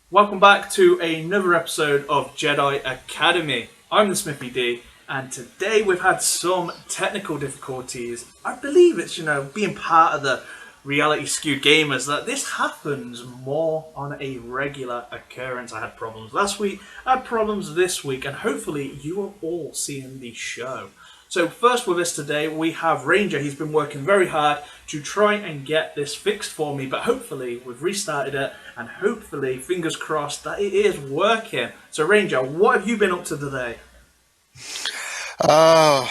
Welcome back to another episode of Jedi Academy. I'm the Smithie D, and today we've had some technical difficulties. I believe it's, being part of the reality skewed gamers that this happens more on a regular occurrence. I had problems last week, I had problems this week, and hopefully you are all seeing the show. So first with us today we have Ranger. He's been working very hard to try and get this fixed for me, but hopefully we've restarted it and hopefully, fingers crossed, that it is working. So Ranger, what have you been up to today? Oh,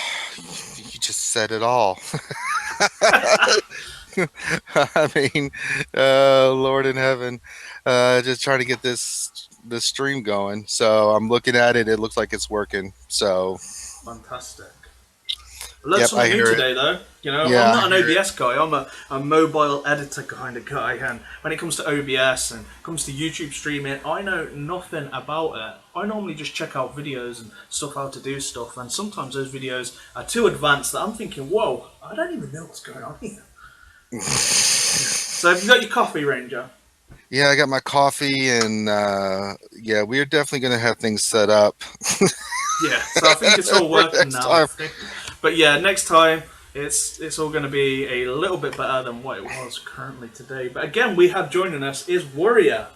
you just said it all. I mean, Lord in heaven, just trying to get this stream going. So I'm looking at it. It looks like it's working. So Fantastic. I learned yep, I something new hear it. today, though. I'm Yeah, I not an hear it. OBS guy. I'm a mobile editor kind of guy, and when it comes to OBS and comes to YouTube streaming, I know nothing about it. I normally just check out videos and stuff how to do stuff, and sometimes those videos are too advanced that I'm thinking, "Whoa, I don't even know what's going on here." So have you got your coffee, Ranger? Yeah, I got my coffee, and yeah, we're definitely gonna have things set up Yeah, so I think it's all for working next now. I time. think, but yeah, next time it's all going to be a little bit better than what it was currently today. But again, we have joining us is Warrior.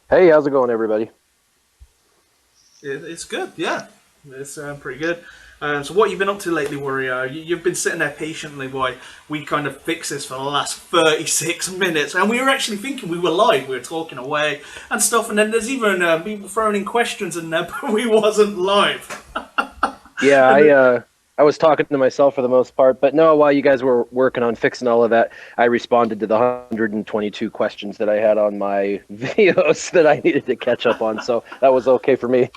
Hey, how's it going, everybody? It's good, yeah, it's pretty good. So what you've been up to lately, Warrior? You've been sitting there patiently while we kind of fix this for the last 36 minutes, and we were actually thinking we were live. We were talking away and stuff, and then there's even people throwing in questions in there, but we wasn't live. Yeah, And I was talking to myself for the most part, but no, while you guys were working on fixing all of that, I responded to the 122 questions that I had on my videos that I needed to catch up on, so that was okay for me.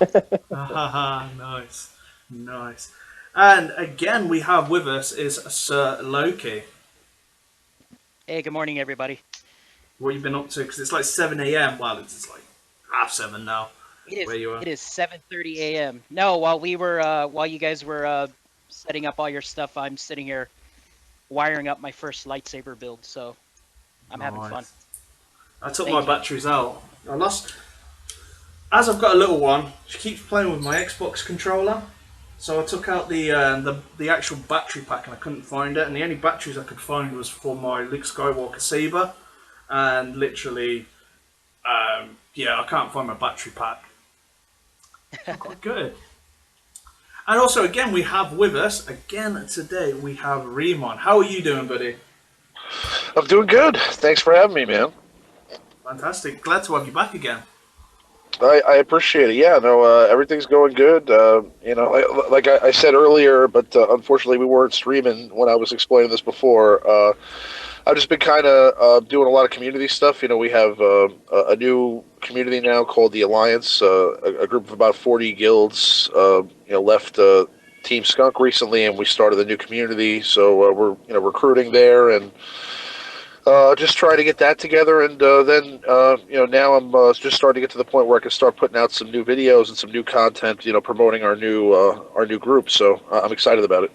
nice, nice. And again, we have with us is Sir Loki. Hey, good morning, everybody. What you been up to? Because it's like 7 a.m. Well, it's like half seven now. It is Where you are? it is 7:30 a.m. No, while you guys were setting up all your stuff, I'm sitting here wiring up my first lightsaber build, so I'm having fun. Nice. I took my Thank you. batteries out. I lost. As I've got a little one, she keeps playing with my Xbox controller. So I took out the actual battery pack and I couldn't find it. And the only batteries I could find was for my Luke Skywalker saber. And literally, yeah, I can't find my battery pack. Quite good. And also, again, we have with us, again today, we have Remon. How are you doing, buddy? I'm doing good. Thanks for having me, man. Fantastic. Glad to have you back again. I appreciate it. Yeah, no, everything's going good. Like I said earlier, but unfortunately we weren't streaming when I was explaining this before. I've just been kind of doing a lot of community stuff. We have a new community now called the Alliance, a group of about 40 guilds. Left Team Skunk recently, and we started a new community. So we're recruiting there and just trying to get that together, and then now I'm just starting to get to the point where I can start putting out some new videos and some new content, promoting our new group. So I'm excited about it.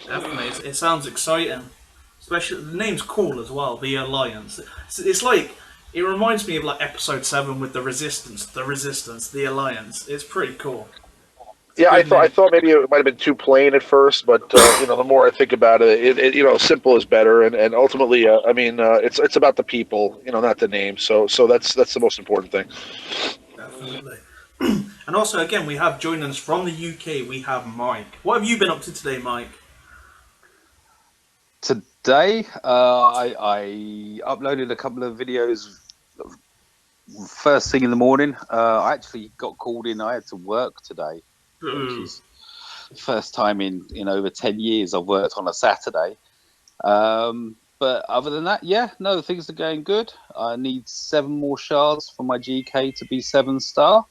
Definitely. It sounds exciting. Especially, the name's cool as well, the Alliance. It's like, it reminds me of like episode 7 with the Resistance, the Alliance. It's pretty cool. It's a Yeah, I good thought I name. thought maybe it might have been too plain at first, but the more I think about it, simple is better, and ultimately, it's about the people, not the name. So that's the most important thing. Definitely. And also, again, we have joining us from the UK, we have Mike. What have you been up to today, Mike? Today, I uploaded a couple of videos first thing in the morning. I actually got called in. I had to work today, which Boo. is the first time in over 10 years I've worked on a Saturday. But other than that, yeah, no, things are going good. I need 7 more shards for my GK to be 7-star.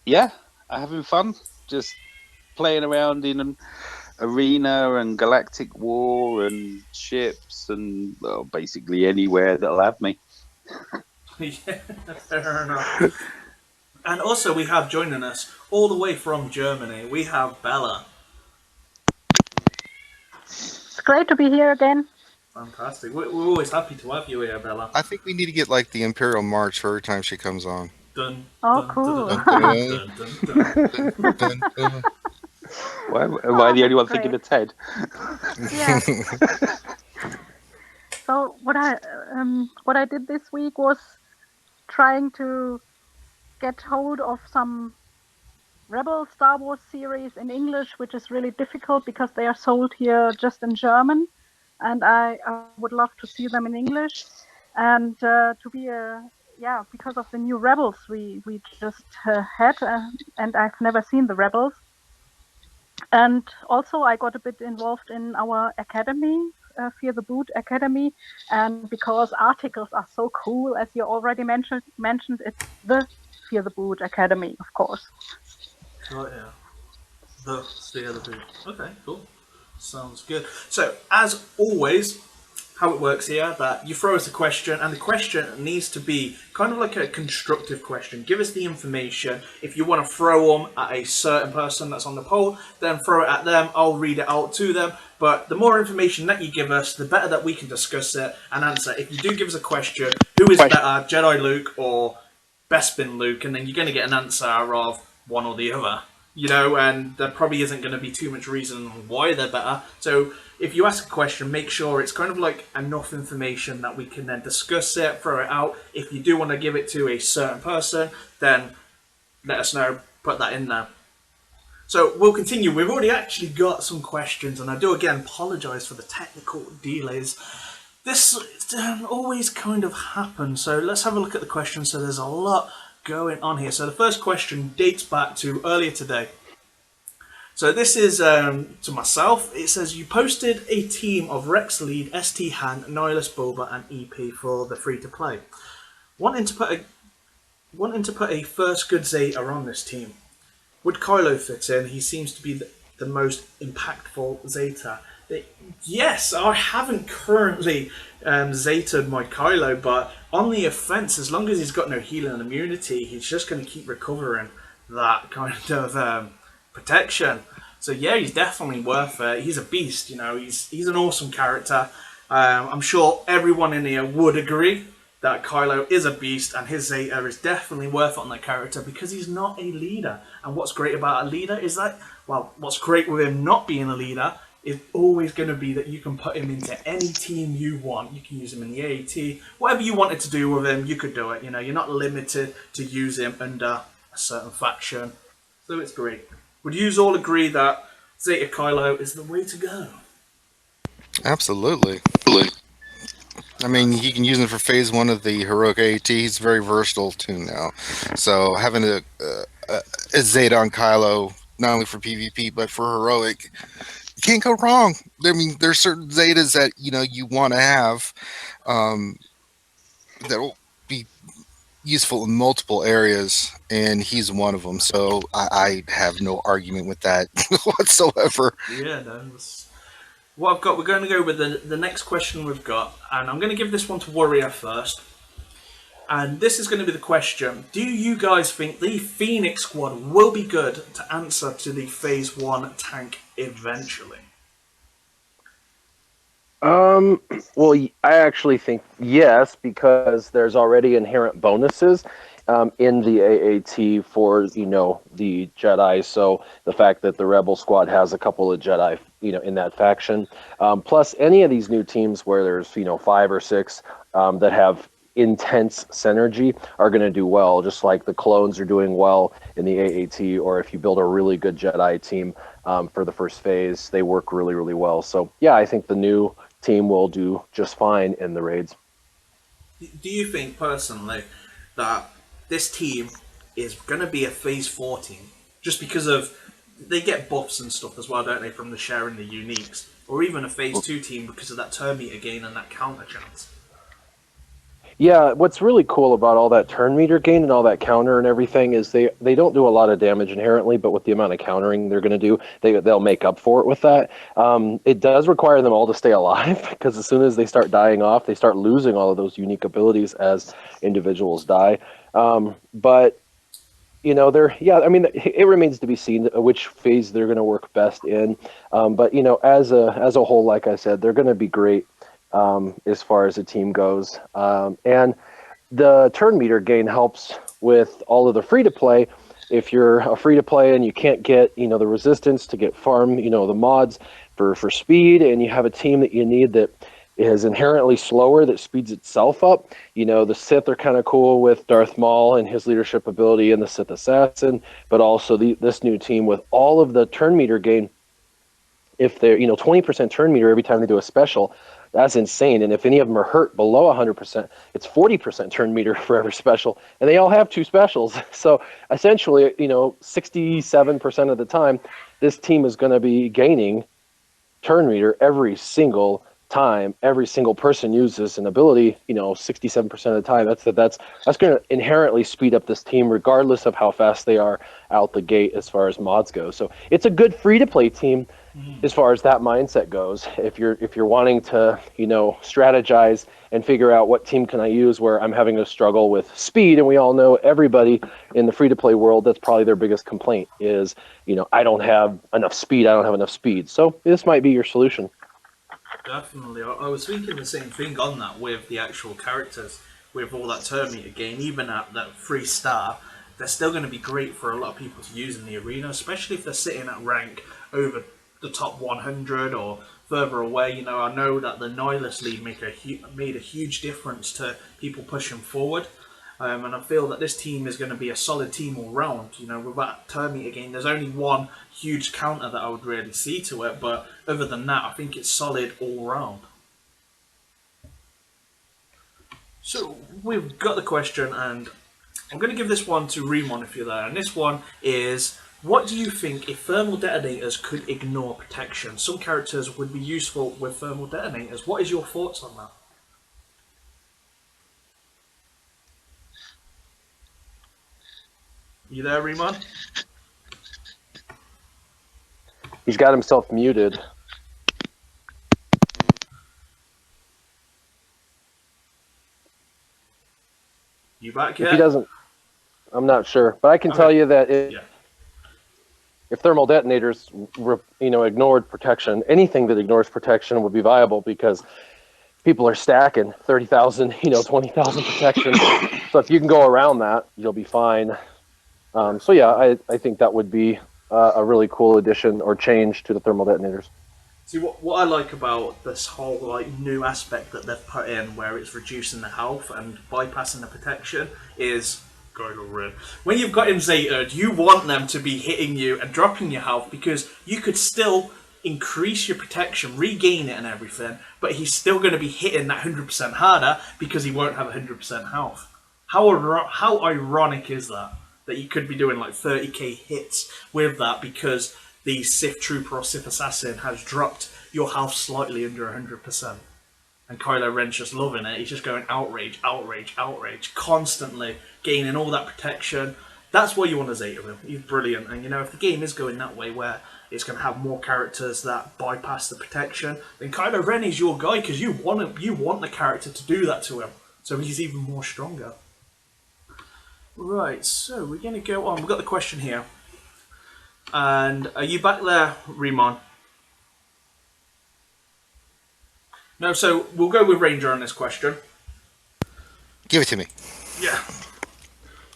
Yeah, I'm having fun. Just playing around in arena and galactic war and ships and well, basically anywhere that'll have me. Yeah, fair enough. And also, we have joining us all the way from Germany, we have Bella. It's great to be here again. Fantastic. We're always happy to have you here, Bella. I think we need to get like the Imperial March for every time she comes on. Dun, Oh, dun, dun, cool. dun, Dun, dun, dun, dun, dun. dun, dun, Why am I Oh, the only one that's thinking great. of Ted? Yeah. So what I did this week was trying to get hold of some Rebel Star Wars series in English, which is really difficult because they are sold here just in German, and I would love to see them in English. And to be a yeah, because of the new Rebels we just had, and I've never seen the Rebels. And also, I got a bit involved in our academy, Fear the Boot Academy, and because articles are so cool, as you already mentioned, it's the Fear the Boot Academy, of course. Oh, yeah. The other boot. Okay, cool. Sounds good. So, as always, how it works here, that you throw us a question, and the question needs to be kind of like a constructive question. Give us the information. If you want to throw them at a certain person that's on the poll, then throw it at them. I'll read it out to them. But the more information that you give us, the better that we can discuss it and answer. If you do give us a question, who is better, Jedi Luke or Bespin Luke? And then you're going to get an answer of one or the other. And there probably isn't going to be too much reason why they're better. So if you ask a question, make sure it's kind of like enough information that we can then discuss it, throw it out. If you do want to give it to a certain person, then let us know, put that in there. So we'll continue. We've already actually got some questions, and I do again apologise for the technical delays. This always kind of happens. So let's have a look at the questions. So there's a lot going on here. So the first question dates back to earlier today. So this is to myself. It says you posted a team of Rex Lead, ST Han, Nihilus Boba, and EP for the free to play. Wanting to put a first good Zeta on this team. Would Kylo fit in? He seems to be the most impactful Zeta. Yes, I haven't currently Zeta'd my Kylo, but on the offense, as long as he's got no healing and immunity, he's just going to keep recovering that kind of protection. So yeah, he's definitely worth it. He's a beast, He's an awesome character. I'm sure everyone in here would agree that Kylo is a beast, and his Zeta is definitely worth it on that character because he's not a leader. And what's great about a leader is that, what's great with him not being a leader is always going to be that you can put him into any team you want. You can use him in the AAT. Whatever you wanted to do with him, you could do it. You're not limited to use him under a certain faction. So it's great. Would you all agree that Zeta Kylo is the way to go? Absolutely. I mean, you can use him for phase one of the heroic AAT. He's very versatile too now. So having a Zeta on Kylo, not only for PvP but for heroic, you can't go wrong. I mean, there's certain Zetas that you want to have that will be useful in multiple areas, and he's one of them. So I have no argument with that whatsoever. Yeah, no. What I've got, we're going to go with the next question we've got, and I'm going to give this one to Warrior first. And this is going to be the question: do you guys think the Phoenix squad will be good to answer to the Phase 1 tank eventually? Well, I actually think yes, because there's already inherent bonuses in the AAT for the Jedi. So the fact that the Rebel squad has a couple of Jedi, in that faction, plus any of these new teams where there's 5 or 6 that have intense synergy are going to do well, just like the clones are doing well in the AAT, or if you build a really good Jedi team for the first phase, they work really, really well. So yeah, I think the new team will do just fine in the raids. Do you think personally that this team is going to be a Phase 4 team just because of they get buffs and stuff as well, don't they, from the sharing the uniques, or even a Phase 2 team because of that turn meter gain and that counter chance? Yeah, what's really cool about all that turn meter gain and all that counter and everything is they don't do a lot of damage inherently, but with the amount of countering they're going to do, they'll make up for it with that. It does require them all to stay alive because as soon as they start dying off, they start losing all of those unique abilities as individuals die. But I mean, it remains to be seen which phase they're going to work best in. But as a whole, like I said, they're going to be great as far as a team goes. And the turn meter gain helps with all of the free to play. If you're a free to play and you can't get, the resistance to get farm, the mods for speed, and you have a team that you need that is inherently slower, that speeds itself up. The Sith are kind of cool with Darth Maul and his leadership ability and the Sith Assassin, but also this new team with all of the turn meter gain. If they're 20% turn meter every time they do a special, that's insane. And if any of them are hurt below 100%, it's 40% turn meter for every special, and they all have 2 specials. So essentially, 67% of the time, this team is going to be gaining turn meter every single time. Every single person uses an ability, 67% of the time. That's going to inherently speed up this team, regardless of how fast they are out the gate as far as mods go. So it's a good free to play team as far as that mindset goes. If you're wanting to, strategize and figure out what team can I use where I'm having a struggle with speed, and we all know everybody in the free to play world, that's probably their biggest complaint is, I don't have enough speed. So this might be your solution. Definitely. I was thinking the same thing on that with the actual characters, with all that turn meter gain, even at that 3-star, they're still going to be great for a lot of people to use in the arena, especially if they're sitting at rank over the top 100 or further away. I know that the Nihilist League made a huge difference to people pushing forward. And I feel that this team is going to be a solid team all round. With that turn meter gain, there's only one huge counter that I would really see to it, but other than that, I think it's solid all round. So we've got the question, and I'm going to give this one to Remon if you're there. And this one is, what do you think if thermal detonators could ignore protection? Some characters would be useful with thermal detonators. What is your thoughts on that? You there, Remon? He's got himself muted. You back If yet? he doesn't, I'm not sure, but I can tell you that if thermal detonators, ignored protection, anything that ignores protection would be viable, because people are stacking 30,000, 20,000 protection. So if you can go around that, you'll be fine. So yeah, I think that would be a really cool addition or change to the thermal detonators. See, what I like about this whole new aspect that they've put in, where it's reducing the health and bypassing the protection, is going over. When you've got him Zetaed, you want them to be hitting you and dropping your health, because you could still increase your protection, regain it and everything, but he's still going to be hitting that 100% harder because he won't have 100% health. How ironic is that? That you could be doing like 30k hits with that because the Sith Trooper or Sith Assassin has dropped your health slightly under 100%. And Kylo Ren's just loving it. He's just going outrage, outrage, outrage, constantly gaining all that protection. That's why you want to Zeta him. He's brilliant. And if the game is going that way, where it's going to have more characters that bypass the protection, then Kylo Ren is your guy, because you want the character to do that to him. So he's even more stronger. Right, so we're going to go on. We've got the question here. And are you back there, Remon? No, so we'll go with Ranger on this question. Give it to me. Yeah.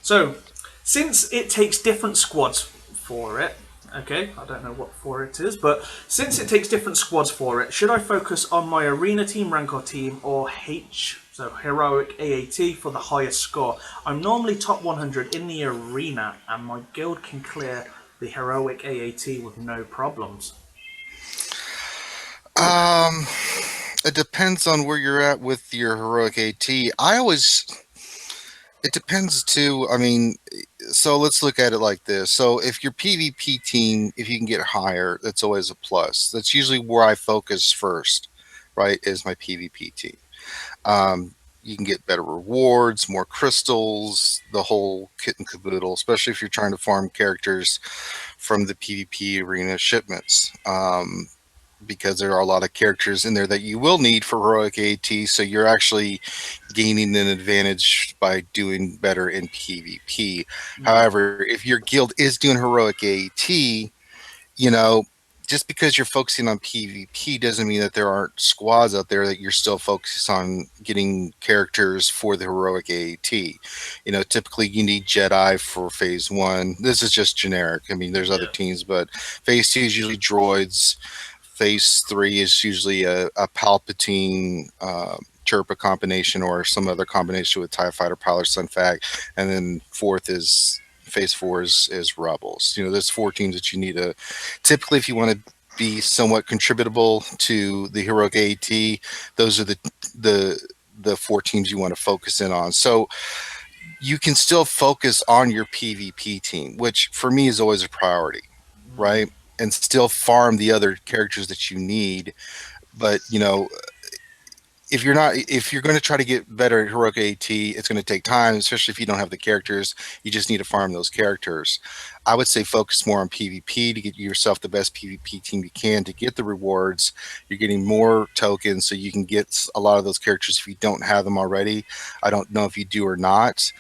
So, since it takes different squads for it, okay, I don't know what for it is, but since it takes different squads for it, should I focus on my arena team, Rancor team, or so heroic AAT for the highest score? I'm normally top 100 in the arena, and my guild can clear the heroic AAT with no problems. It depends on where you're at with your heroic AT. It depends too. I mean, so let's look at it like this. So if your PvP team, if you can get higher, that's always a plus. That's usually where I focus first, right? Is my PvP team. You can get better rewards, more crystals, the whole kit and caboodle, especially if you're trying to farm characters from the PvP arena shipments. Because there are a lot of characters in there that you will need for heroic AT, so you're actually gaining an advantage by doing better in PvP. However, if your guild is doing heroic AT, just because you're focusing on PvP doesn't mean that there aren't squads out there that you're still focused on getting characters for the heroic AAT. Typically you need Jedi for phase 1. This is just generic. I mean, there's other teams, but phase 2 is usually droids. Phase 3 is usually a Palpatine Chirpa combination or some other combination with TIE Fighter pilot Sunfac. And then phase 4 is Rebels. There's 4 teams that you need to typically, if you want to be somewhat contributable to the heroic AAT, those are the 4 teams you want to focus in on. So you can still focus on your PvP team, which for me is always a priority, right? And still farm the other characters that you need. But if you're going to try to get better at heroic AT, it's going to take time, especially if you don't have the characters. You just need to farm those characters. I would say focus more on PvP to get yourself the best PvP team you can to get the rewards. You're getting more tokens, so you can get a lot of those characters if you don't have them already. I don't know if you do or not.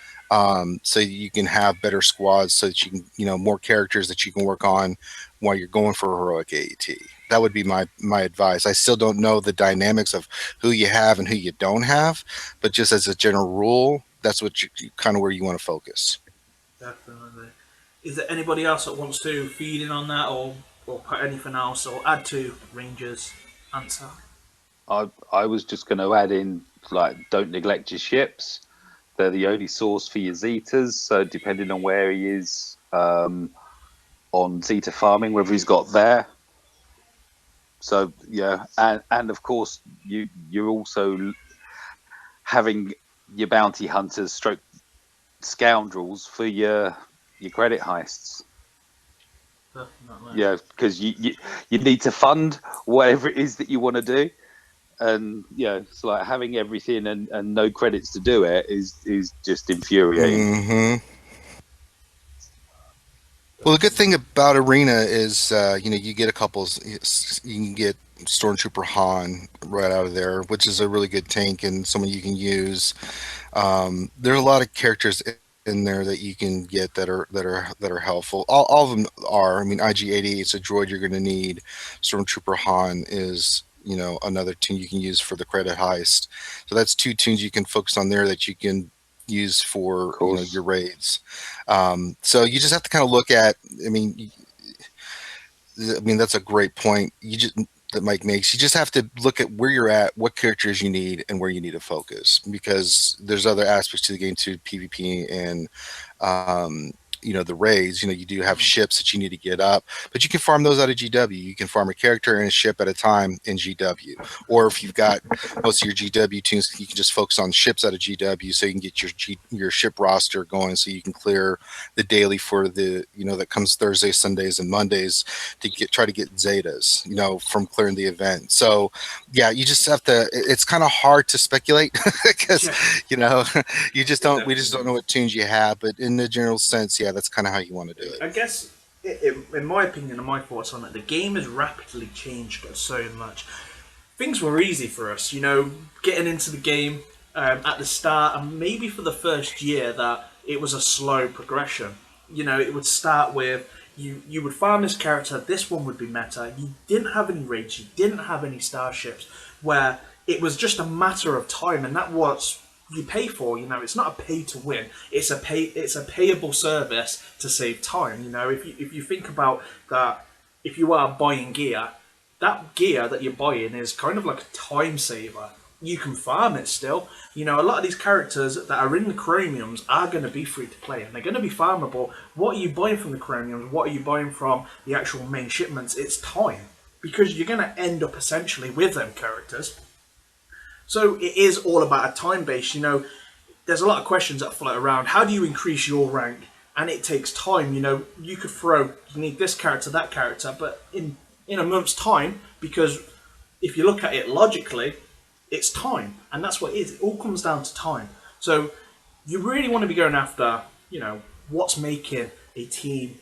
So you can have better squads, so that you can, more characters that you can work on while you're going for heroic AAT. That would be my advice. I still don't know the dynamics of who you have and who you don't have, but just as a general rule, that's what you kind of where you want to focus. Definitely. Is there anybody else that wants to feed in on that, or put anything else, or add to Ranger's answer? I was just going to add in, don't neglect your ships. They're the only source for your Zetas, so depending on where he is on Zeta farming, whether he's got there. So yeah, and of course you're also having your bounty hunters stroke scoundrels for your credit heists. Definitely. Yeah, because you need to fund whatever it is that you want to do, and it's like having everything and no credits to do it is just infuriating. Mm-hmm. Well, the good thing about Arena is, you get you can get Stormtrooper Han right out of there, which is a really good tank and someone you can use. There's a lot of characters in there that you can get that are helpful. All of them are. I mean, IG-88 is a droid you're going to need. Stormtrooper Han is another tune you can use for the credit heist. So that's 2 tunes you can focus on there that you can use for your raids. So you just have to kind of look at. I mean, that's a great point. That Mike makes. You just have to look at where you're at, what characters you need, and where you need to focus, because there's other aspects to the game too, PvP and the raids. You do have ships that you need to get up, but you can farm those out of GW. You can farm a character and a ship at a time in GW, or if you've got most of your GW tunes, you can just focus on ships out of GW, so you can get your ship roster going, so you can clear the daily for the that comes Thursdays, Sundays, and Mondays to try to get Zetas from clearing the event. So yeah, you just have to. It's kind of hard to speculate because we just don't know what tunes you have, but in the general sense, yeah, that's kind of how you want to do it. I guess, in my opinion and my thoughts on it, the game has rapidly changed so much. Things were easy for us, getting into the game at the start, and maybe for the first year that it was a slow progression. It would start with you would farm this character, this one would be meta. You didn't have any raids, you didn't have any starships, where it was just a matter of time, and that was you pay for. It's not a pay to win. It's a payable service to save time. If you think about that, if you are buying gear, that gear that you're buying is kind of like a time saver. You can farm it still. A lot of these characters that are in the chromiums are going to be free to play, and they're going to be farmable. What are you buying from the chromiums? What are you buying from the actual main shipments? It's time, because you're going to end up essentially with them characters. So it is all about a time base. There's a lot of questions that float around. How do you increase your rank? And it takes time. You could you need this character, that character, but in a month's time, because if you look at it logically, it's time, and that's what it is. It all comes down to time. So you really want to be going after, what's making a team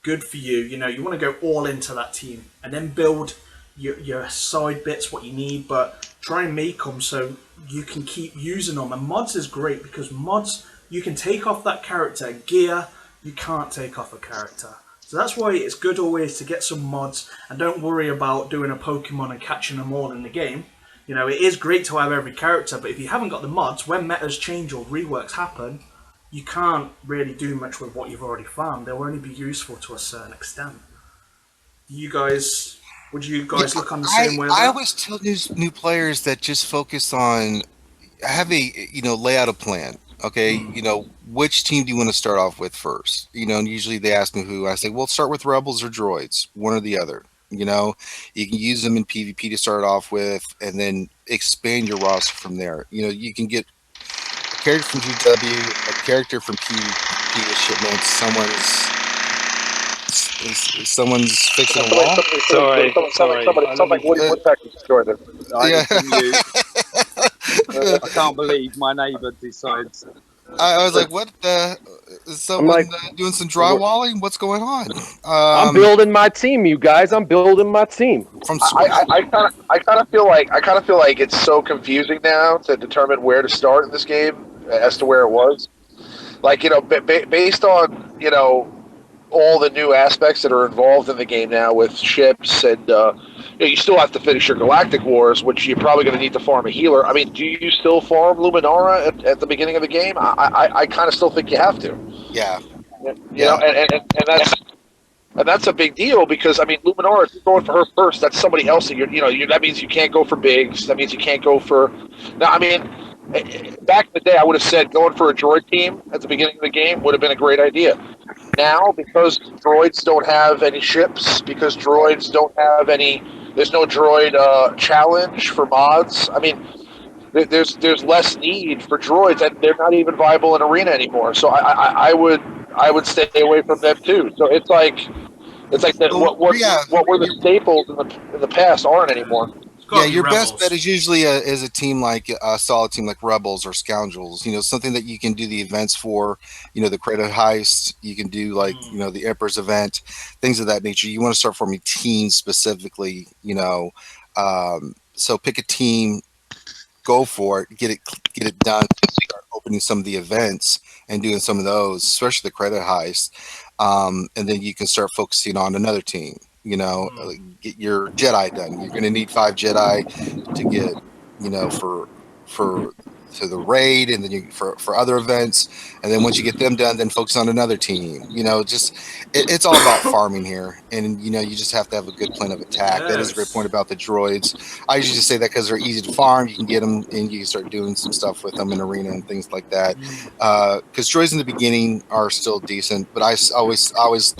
good for you. You want to go all into that team, and then build your side bits, what you need, but try and make them so you can keep using them. And mods is great, because mods, you can take off that character. Gear, you can't take off a character. So that's why it's good always to get some mods and don't worry about doing a Pokemon and catching them all in the game. You know, it is great to have every character, but if you haven't got the mods, when metas change or reworks happen, you can't really do much with what you've already farmed. They'll only be useful to a certain extent. Would you guys look on the same way? I always tell new players that just focus on have a lay out a plan. Okay, which team do you want to start off with first? And usually they ask me who. I say, well, start with rebels or droids, one or the other. You can use them in PvP to start off with, and then expand your roster from there. You can get a character from GW, a character from PvP with shipments. Someone's fixing a wall. Sorry. Somebody Woody Woodpecker just joined us. I Yeah. need to mute. I can't believe my neighbour decides. I was like, what? Is someone doing some drywalling? What's going on? I'm building my team, you guys. I'm building my team. From I kind of feel like it's so confusing now to determine where to start in this game as to where it was. Like based on all the new aspects that are involved in the game now with ships and you still have to finish your Galactic Wars, which you're probably going to need to farm a healer. I mean, do you still farm Luminara at the beginning of the game? I kind of still think you have to. Yeah. You know, and that's a big deal because I mean, Luminara, if you're going for her first, that's somebody else that that means you can't go for bigs. That means you can't go for. Now, I mean, back in the day, I would have said going for a droid team at the beginning of the game would have been a great idea. Now, because droids don't have any ships, because droids don't have any, there's no droid challenge for mods. I mean, there's less need for droids, and they're not even viable in arena anymore. So I would stay away from them too. So it's like what were the staples in the past aren't anymore. Yeah, your best bet is usually is a team like a solid team like Rebels or Scoundrels. Something that you can do the events for. The credit heist. You can do like the Emperor's event, things of that nature. You want to start forming teams specifically. So pick a team, go for it, get it done. Start opening some of the events and doing some of those, especially the credit heist, and then you can start focusing on another team. Get your Jedi done. You're going to need 5 Jedi to get, for the raid, and then for other events, and then once you get them done, then focus on another team. It's all about farming here, and you just have to have a good plan of attack. Yes. That is a great point about the droids. I usually just say that because they're easy to farm. You can get them, and you can start doing some stuff with them in arena and things like that. Because droids in the beginning are still decent, but I always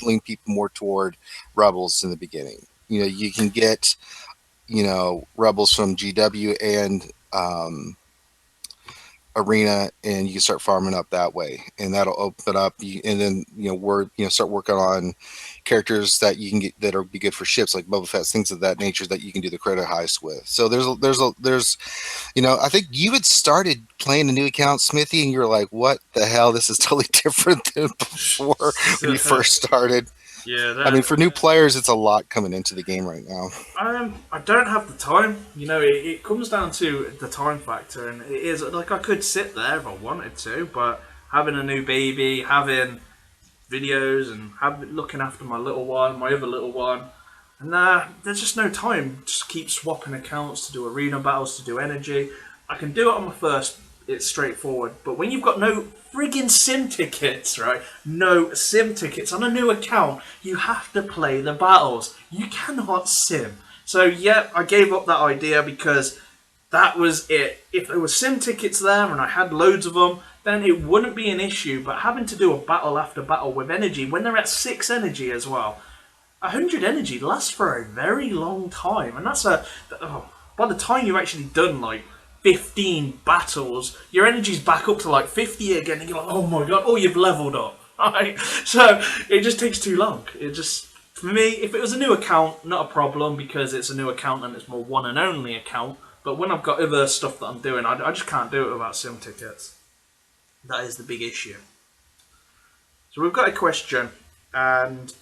lean people more toward rebels in the beginning. You can get rebels from GW and arena, and you can start farming up that way, and that'll open up. And then start working on characters that you can get that are be good for ships like Boba Fett, things of that nature that you can do the credit heist with. So there's I think you had started playing a new account, Smithie, and you're like, what the hell, this is totally different than before when you first started. Yeah, I mean, for new players, it's a lot coming into the game right now. I don't have the time. It comes down to the time factor, and it is like I could sit there if I wanted to, but having a new baby, having videos, and looking after my little one, my other little one, and there's just no time. Just keep swapping accounts to do arena battles, to do energy. I can do it on my first. It's straightforward, but when you've got no friggin' sim tickets, right? No sim tickets on a new account, you have to play the battles. You cannot sim. So yeah, I gave up that idea because that was it. If there were sim tickets there and I had loads of them, then it wouldn't be an issue. But having to do a battle after battle with energy, when they're at 6 energy as well, 100 energy lasts for a very long time, and that's by the time you've actually done like 15 battles, your energy's back up to like 50 again, and you're like, oh my god, you've leveled up. Right? So it just takes too long. For me, if it was a new account, not a problem because it's a new account and it's my one and only account. But when I've got other stuff that I'm doing, I just can't do it without sim tickets. That is the big issue. So we've got a question, and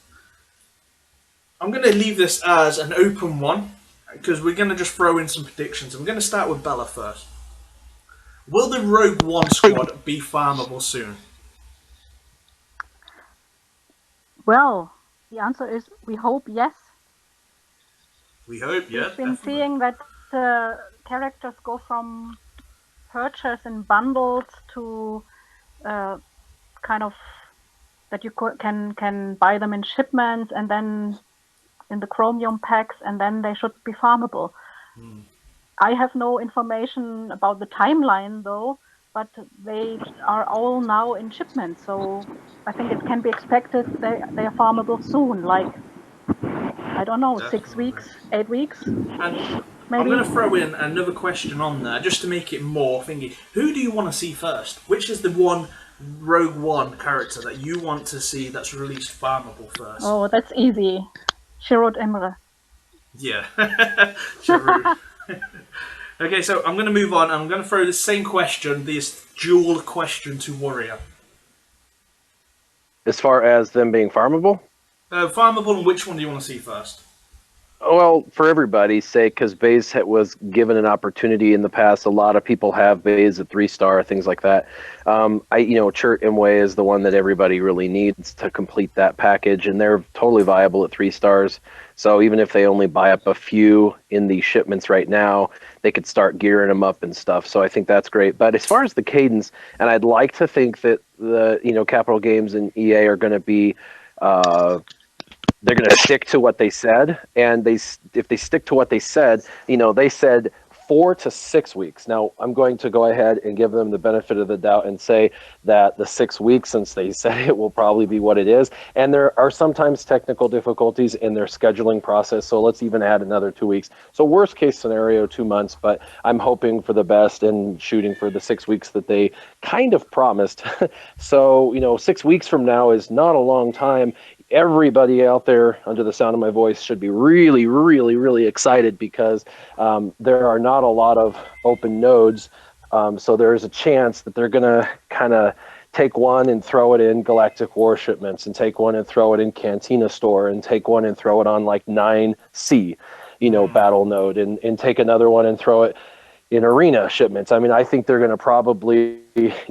I'm going to leave this as an open one, because we're going to just throw in some predictions. I'm going to start with Bella first. Will the Rogue One squad be farmable soon? Well, The answer is we hope yes. We hope, yeah. We've been Definitely. seeing that characters go from purchase in bundles to kind of that you can buy them in shipments and then in the chromium packs, and then they should be farmable. I have no information about the timeline though, but they are all now in shipment, so I think it can be expected they are farmable soon, like I don't know, 6 Definitely. weeks, 8 weeks, And I'm going maybe. to throw in another question on there just to make it more thingy. Who do you want to see first? Which is the one Rogue One character that you want to see that's released farmable first? Oh, that's easy. Shirot Emre. Yeah. Sure. Okay, so I'm going to move on. I'm going to throw the same question, this dual question to Warrior. As far as them being farmable, Farmable, and which one do you want to see first? well, for everybody's sake, because Baze was given an opportunity in the past. A lot of people have Baze at 3-star, things like that. Chert Imwe is the one that everybody really needs to complete that package, and they're totally viable at 3 stars. So even if they only buy up a few in the shipments right now, they could start gearing them up and stuff. So I think that's great. But as far as the cadence, and I'd like to think that the Capital Games and EA are going to be. They're going to stick to what they said, and if they stick to what they said, they said 4 to 6 weeks. Now I'm going to go ahead and give them the benefit of the doubt and say that the 6 weeks, since they said it, will probably be what it is. And there are sometimes technical difficulties in their scheduling process, so let's even add another 2 weeks. So worst case scenario, 2 months, but I'm hoping for the best and shooting for the 6 weeks that they kind of promised. So 6 weeks from now is not a long time. Everybody out there under the sound of my voice should be really, really, really excited because there are not a lot of open nodes. So there's a chance that they're going to kind of take one and throw it in Galactic War shipments, and take one and throw it in Cantina Store, and take one and throw it on like 9C, battle node, and take another one and throw it in arena shipments. I mean, I think they're going to probably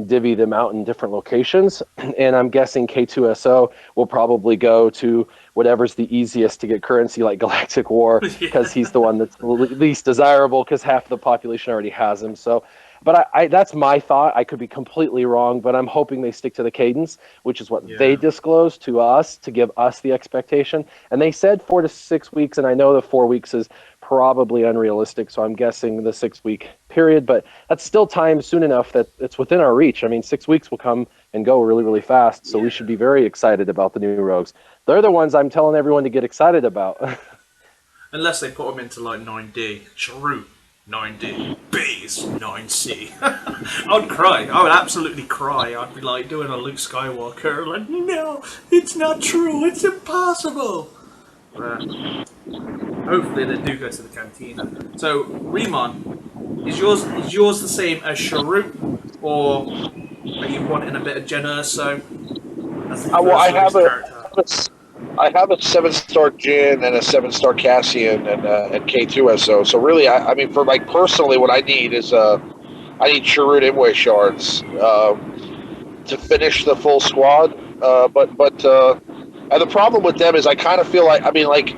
divvy them out in different locations. And I'm guessing K2SO will probably go to whatever's the easiest to get currency, like Galactic War, because he's the one that's least desirable because half the population already has him. So, but I that's my thought. I could be completely wrong, but I'm hoping they stick to the cadence, which is what they Yeah. disclosed to us to give us the expectation. And they said 4 to 6 weeks, and I know the 4 weeks is probably unrealistic, so I'm guessing the 6 week period, but that's still time soon enough that it's within our reach. I mean, 6 weeks will come and go really, really fast, so we should be very excited about the new rogues. They're the ones I'm telling everyone to get excited about. Unless they put them into like 9D. True. 9D. Base 9C. I would cry. I would absolutely cry. I'd be like doing a Luke Skywalker, like, no, it's not true. It's impossible. But, hopefully they do go to the cantina. So, Remon, is yours the same as Sharut, or are you wanting a bit of Jen Erso as the Well, first released character? I have a 7-star Jin and a 7-star Cassian and K2SO. So really, I mean, for like personally, what I need is I need Chirrut Imwe shards to finish the full squad. And the problem with them is I kind of feel like, I mean, like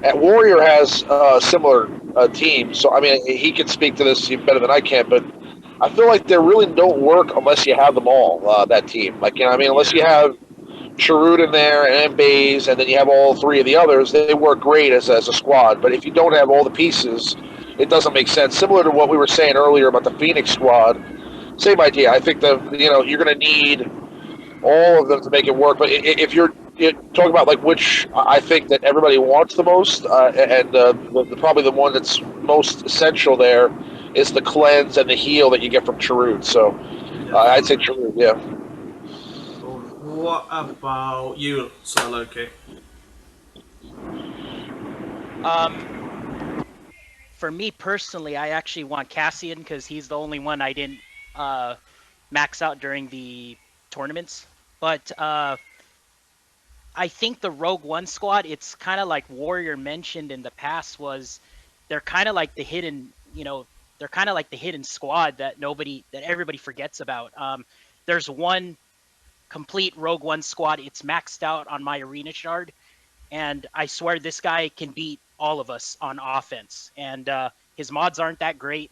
at Warrior has a similar team, so I mean he can speak to this better than I can, but I feel like they really don't work unless you have them all. That team, like I mean, unless you Yeah. have Chirrut in there and Baze, and then you have all three of the others, they work great as a squad. But if you don't have all the pieces, it doesn't make sense. Similar to what we were saying earlier about the Phoenix squad, same idea. I think you're going to need all of them to make it work. But if you're talking about like which I think that everybody wants the most, probably the one that's most essential there is the cleanse and the heal that you get from Chirrut. So I'd say Definitely. Chirrut, yeah. Cool. What about you, Sir Loki? Um, for me personally, I actually want Cassian because he's the only one I didn't uh, max out during the tournaments. But I think the Rogue One squad, it's kind of like Warrior mentioned in the past, was they're kind of like the hidden, they're kind of like the hidden squad that everybody forgets about. There's one complete Rogue One squad. It's maxed out on my arena shard. and I swear this guy can beat all of us on offense. And his mods aren't that great,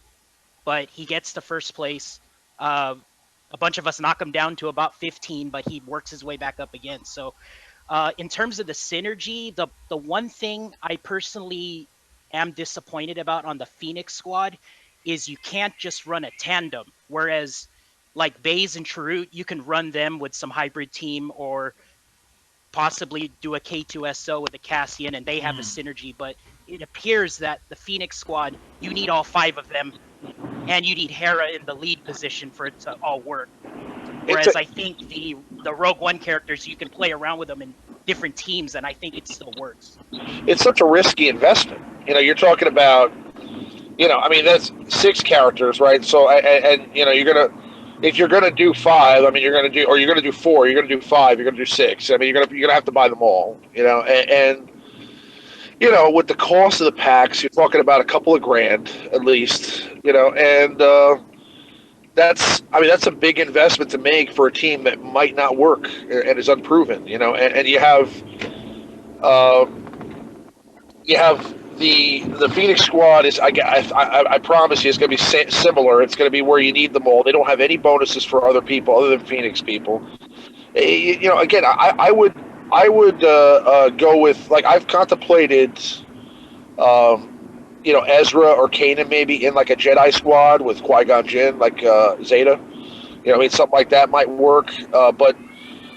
but he gets to first place. A bunch of us knock him down to about 15, but he works his way back up again. So in terms of the synergy, the one thing I personally am disappointed about on the Phoenix squad is you can't just run a tandem. Whereas like Baze and Chirrut, you can run them with some hybrid team or possibly do a K2SO with a Cassian and they have a synergy. But it appears that the Phoenix squad, you need all 5 of them and you need Hera in the lead position for it to all work. Whereas I think the Rogue One characters, you can play around with them in different teams, and I think it still works. It's such a risky investment. You're talking about, I mean, that's 6 characters, right? So, and if you're gonna do 5, I mean, you're gonna do 4, you're gonna do 5, you're gonna do 6. I mean, you're gonna have to buy them all, and with the cost of the packs, you're talking about a couple of grand at least, and that's a big investment to make for a team that might not work and is unproven, and you have the Phoenix squad is I promise you it's going to be similar. It's going to be where you need them all. They don't have any bonuses for other people other than Phoenix people. Again, I would go with, like, I've contemplated, Ezra or Kanan maybe in like a Jedi squad with Qui-Gon Jinn, like Zeta. I mean, something like that might work. But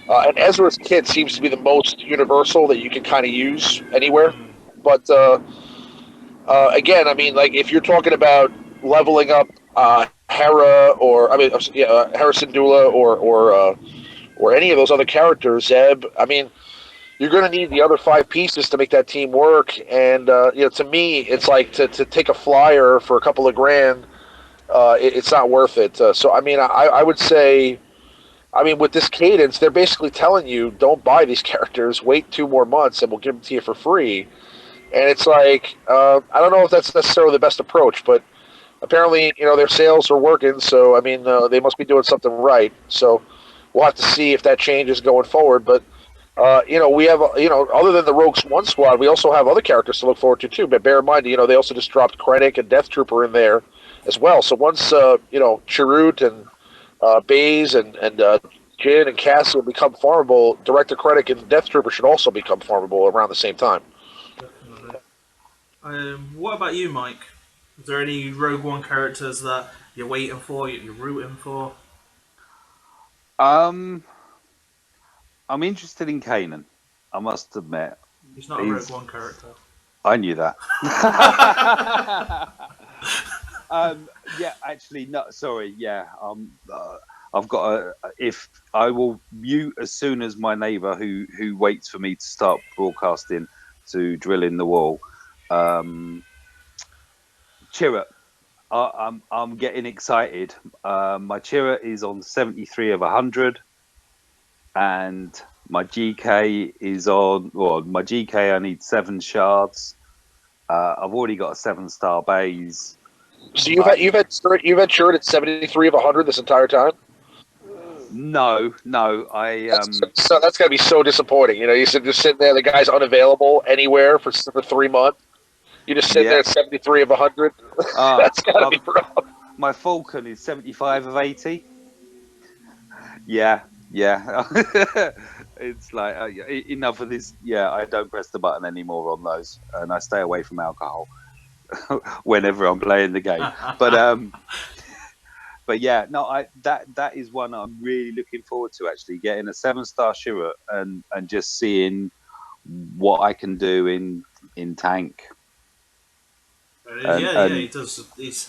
and Ezra's kit seems to be the most universal that you can kind of use anywhere. But again, I mean, like, if you're talking about leveling up Hera, or Hera Syndulla, or any of those other characters, Zeb. I mean, you're going to need the other 5 pieces to make that team work. And to me, it's like to take a flyer for a couple of grand. It's not worth it. So I mean, I would say, I mean, with this cadence, they're basically telling you, don't buy these characters. Wait 2 more months, and we'll give them to you for free. And it's like, I don't know if that's necessarily the best approach, but apparently, their sales are working. So I mean, they must be doing something right. So we'll have to see if that changes going forward. But we have, other than the Rogue One squad, we also have other characters to look forward to too. But bear in mind, they also just dropped Krennic and Death Trooper in there as well. So once Chirrut and Baze and Jin and Cassian become farmable, Director Krennic and Death Trooper should also become farmable around the same time. Definitely. What about you, Mike? Is there any Rogue One characters that you're waiting for, you're rooting for? I'm interested in Kanan, I must admit. He's not a Rogue One character. I knew that. Yeah, actually, no. Sorry. Yeah. I've got if I will mute as soon as my neighbour who waits for me to start broadcasting to drill in the wall. Chirrut. I'm getting excited. My Chirrut is on 73 of 100, and my GK is on. Well, my GK I need 7 shards. I've already got a 7-star base. So you've had Chirrut at 73 of 100 this entire time? No. So that's gotta be so disappointing. You're just sitting there. The guy's unavailable anywhere for 3 months. You just sit there at 73 of 100. That's gotta be rough. My Falcon is 75 of 80. Yeah. It's like enough of this. Yeah, I don't press the button anymore on those, and I stay away from alcohol whenever I'm playing the game. But yeah, no, that is one I'm really looking forward to, actually getting a 7-star Chirrut and just seeing what I can do in tank. He does. He's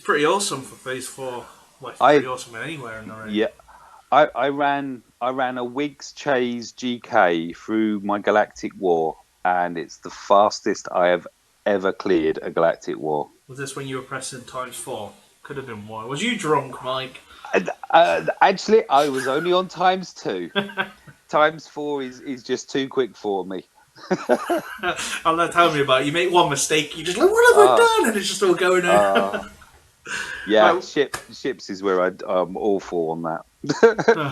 pretty awesome for Phase 4. Well, he's pretty awesome anywhere in the ring. Yeah, I ran a Wiggs Chase GK through my Galactic War, and it's the fastest I have ever cleared a Galactic War. Was this when you were pressing ×4? Could have been 1. Was you drunk, Mike? Actually, I was only on ×2. ×4 is just too quick for me. I'm not telling me about it. You make one mistake, you just like, what have I done? And it's just all going out. Yeah, ships is where I'm all for on that.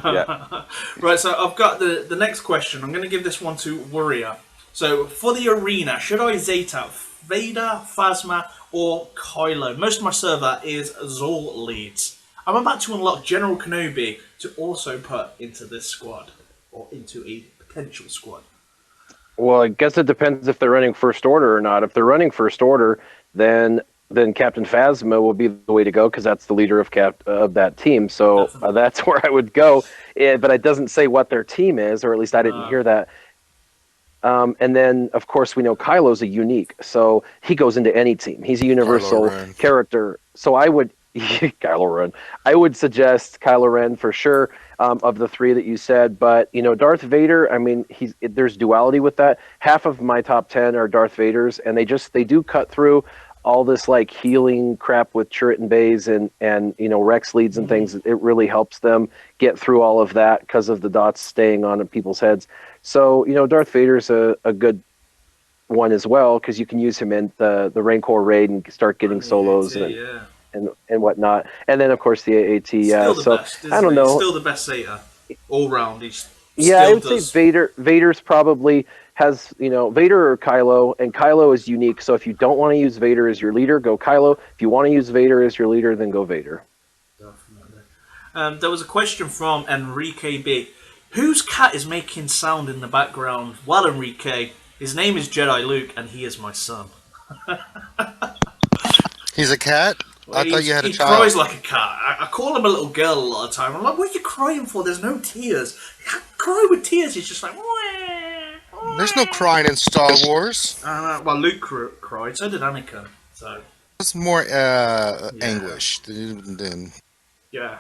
Yeah. Right, so I've got the next question. I'm going to give this one to Warrior. So for the arena, should I Zeta out Vader, Phasma, or Kylo? Most of my server is Zol leads. I'm about to unlock General Kenobi to also put into this squad, or into a potential squad. Well, I guess it depends if they're running First Order or not. If they're running First Order, then Captain Phasma will be the way to go because that's the leader of that team. So that's where I would go. But it doesn't say what their team is, or at least I didn't hear that. And then, of course, we know Kylo's a unique, so he goes into any team. He's a universal character. So I would Kylo Ren. I would suggest Kylo Ren for sure of the three that you said. But Darth Vader. I mean, there's duality with that. Half of my top 10 are Darth Vaders, and they do cut through all this like healing crap with turret and bays and Rex leads and things. It really helps them get through all of that because of the dots staying on people's heads. So Darth Vader's a good one as well because you can use him in the Rancor raid and start getting solos and whatnot. And then of course the AAT. Still the best. I don't know. Still the best Zeta all round. I would say Vader's probably has, Vader or Kylo, and Kylo is unique. So if you don't want to use Vader as your leader, go Kylo. If you want to use Vader as your leader, then go Vader. Definitely. There was a question from Enrique B. Whose cat is making sound in the background? Well, Enrique, his name is Jedi Luke, and he is my son. He's a cat? Well, I thought you had a child. He cries like a cat. I call him a little girl a lot of the time. I'm like, what are you crying for? There's no tears. Cry with tears. He's just like, wah. There's no crying in Star Wars. Well, Luke cried. So did Anakin. So it's more anguish than. Yeah,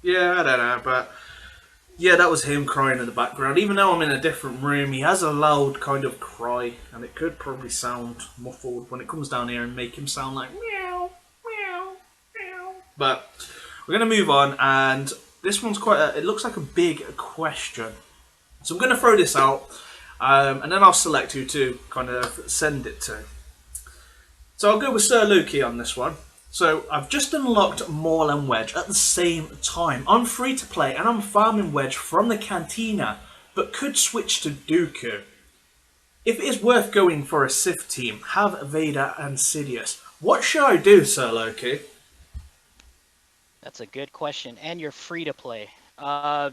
I don't know, but yeah, that was him crying in the background. Even though I'm in a different room, he has a loud kind of cry, and it could probably sound muffled when it comes down here and make him sound like meow, meow, meow. But we're going to move on, and this one's it looks like a big question. So I'm going to throw this out, and then I'll select who to kind of send it to. So I'll go with Sir Lukey on this one. So I've just unlocked Maul and Wedge at the same time. I'm free to play and I'm farming Wedge from the Cantina, but could switch to Dooku. If it is worth going for a Sith team, have Vader and Sidious. What should I do, Sir Loki? That's a good question, and you're free to play. So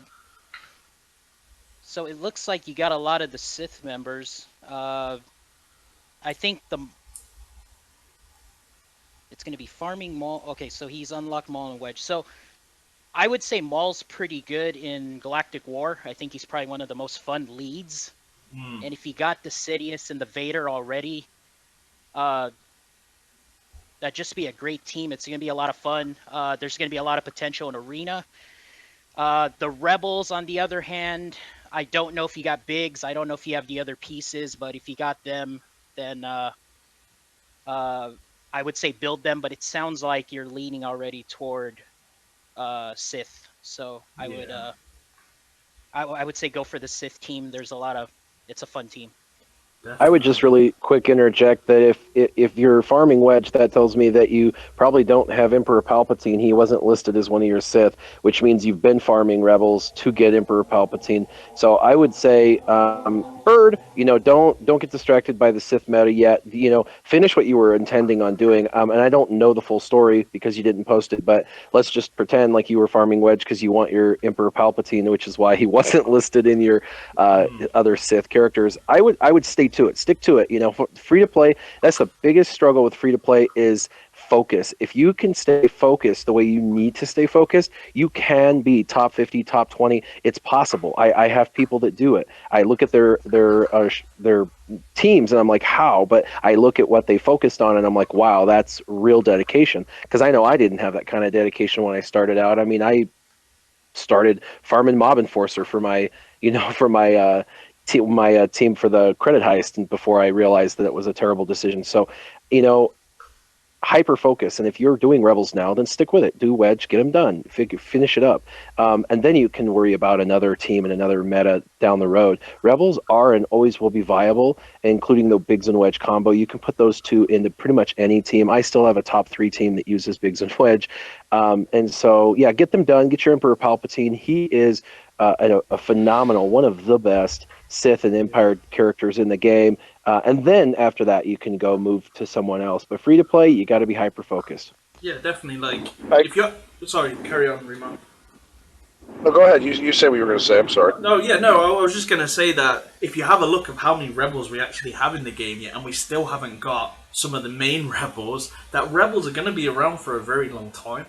it looks like you got a lot of the Sith members. I think it's going to be farming Maul. Okay, so he's unlocked Maul and Wedge. So I would say Maul's pretty good in Galactic War. I think he's probably one of the most fun leads. And if you got the Sidious and the Vader already, that'd just be a great team. It's going to be a lot of fun. There's going to be a lot of potential in Arena. The Rebels, on the other hand, I don't know if you got Biggs. I don't know if you have the other pieces, but if you got them, then I would say build them, but it sounds like you're leaning already toward Sith. So I would say go for the Sith team. It's a fun team. I would just really quick interject that if you're farming Wedge, that tells me that you probably don't have Emperor Palpatine. He wasn't listed as one of your Sith, which means you've been farming Rebels to get Emperor Palpatine. So I would say, Bird, don't get distracted by the Sith meta yet. Finish what you were intending on doing. And I don't know the full story because you didn't post it, but let's just pretend like you were farming Wedge because you want your Emperor Palpatine, which is why he wasn't listed in your other Sith characters. I would stick to it. Free to play, that's the biggest struggle with free to play is focus. If you can stay focused the way you need to stay focused, you can be top 50, top 20. It's possible. I have people that do it. I look at their teams and I'm like, how? But I look at what they focused on and I'm like, wow, that's real dedication. Because I know I didn't have that kind of dedication when I started out. I mean, I started farming Mob Enforcer for my team for the credit heist, and before I realized that it was a terrible decision. So, hyper focus. And if you're doing Rebels now, then stick with it. Do Wedge, get them done, finish it up, and then you can worry about another team and another meta down the road. Rebels are and always will be viable, including the Biggs and Wedge combo. You can put those two into pretty much any team. I still have a top 3 team that uses Biggs and Wedge, and so yeah, get them done. Get your Emperor Palpatine. He is a phenomenal, one of the best Sith and Empire characters in the game. And then after that, you can go move to someone else. But free to play, you got to be hyper focused. Yeah, definitely. Like, if you're sorry, carry on, Remon. No, go ahead. You say what you were going to say. I'm sorry. No, I was just going to say that if you have a look of how many rebels we actually have in the game yet, and we still haven't got some of the main rebels, that rebels are going to be around for a very long time.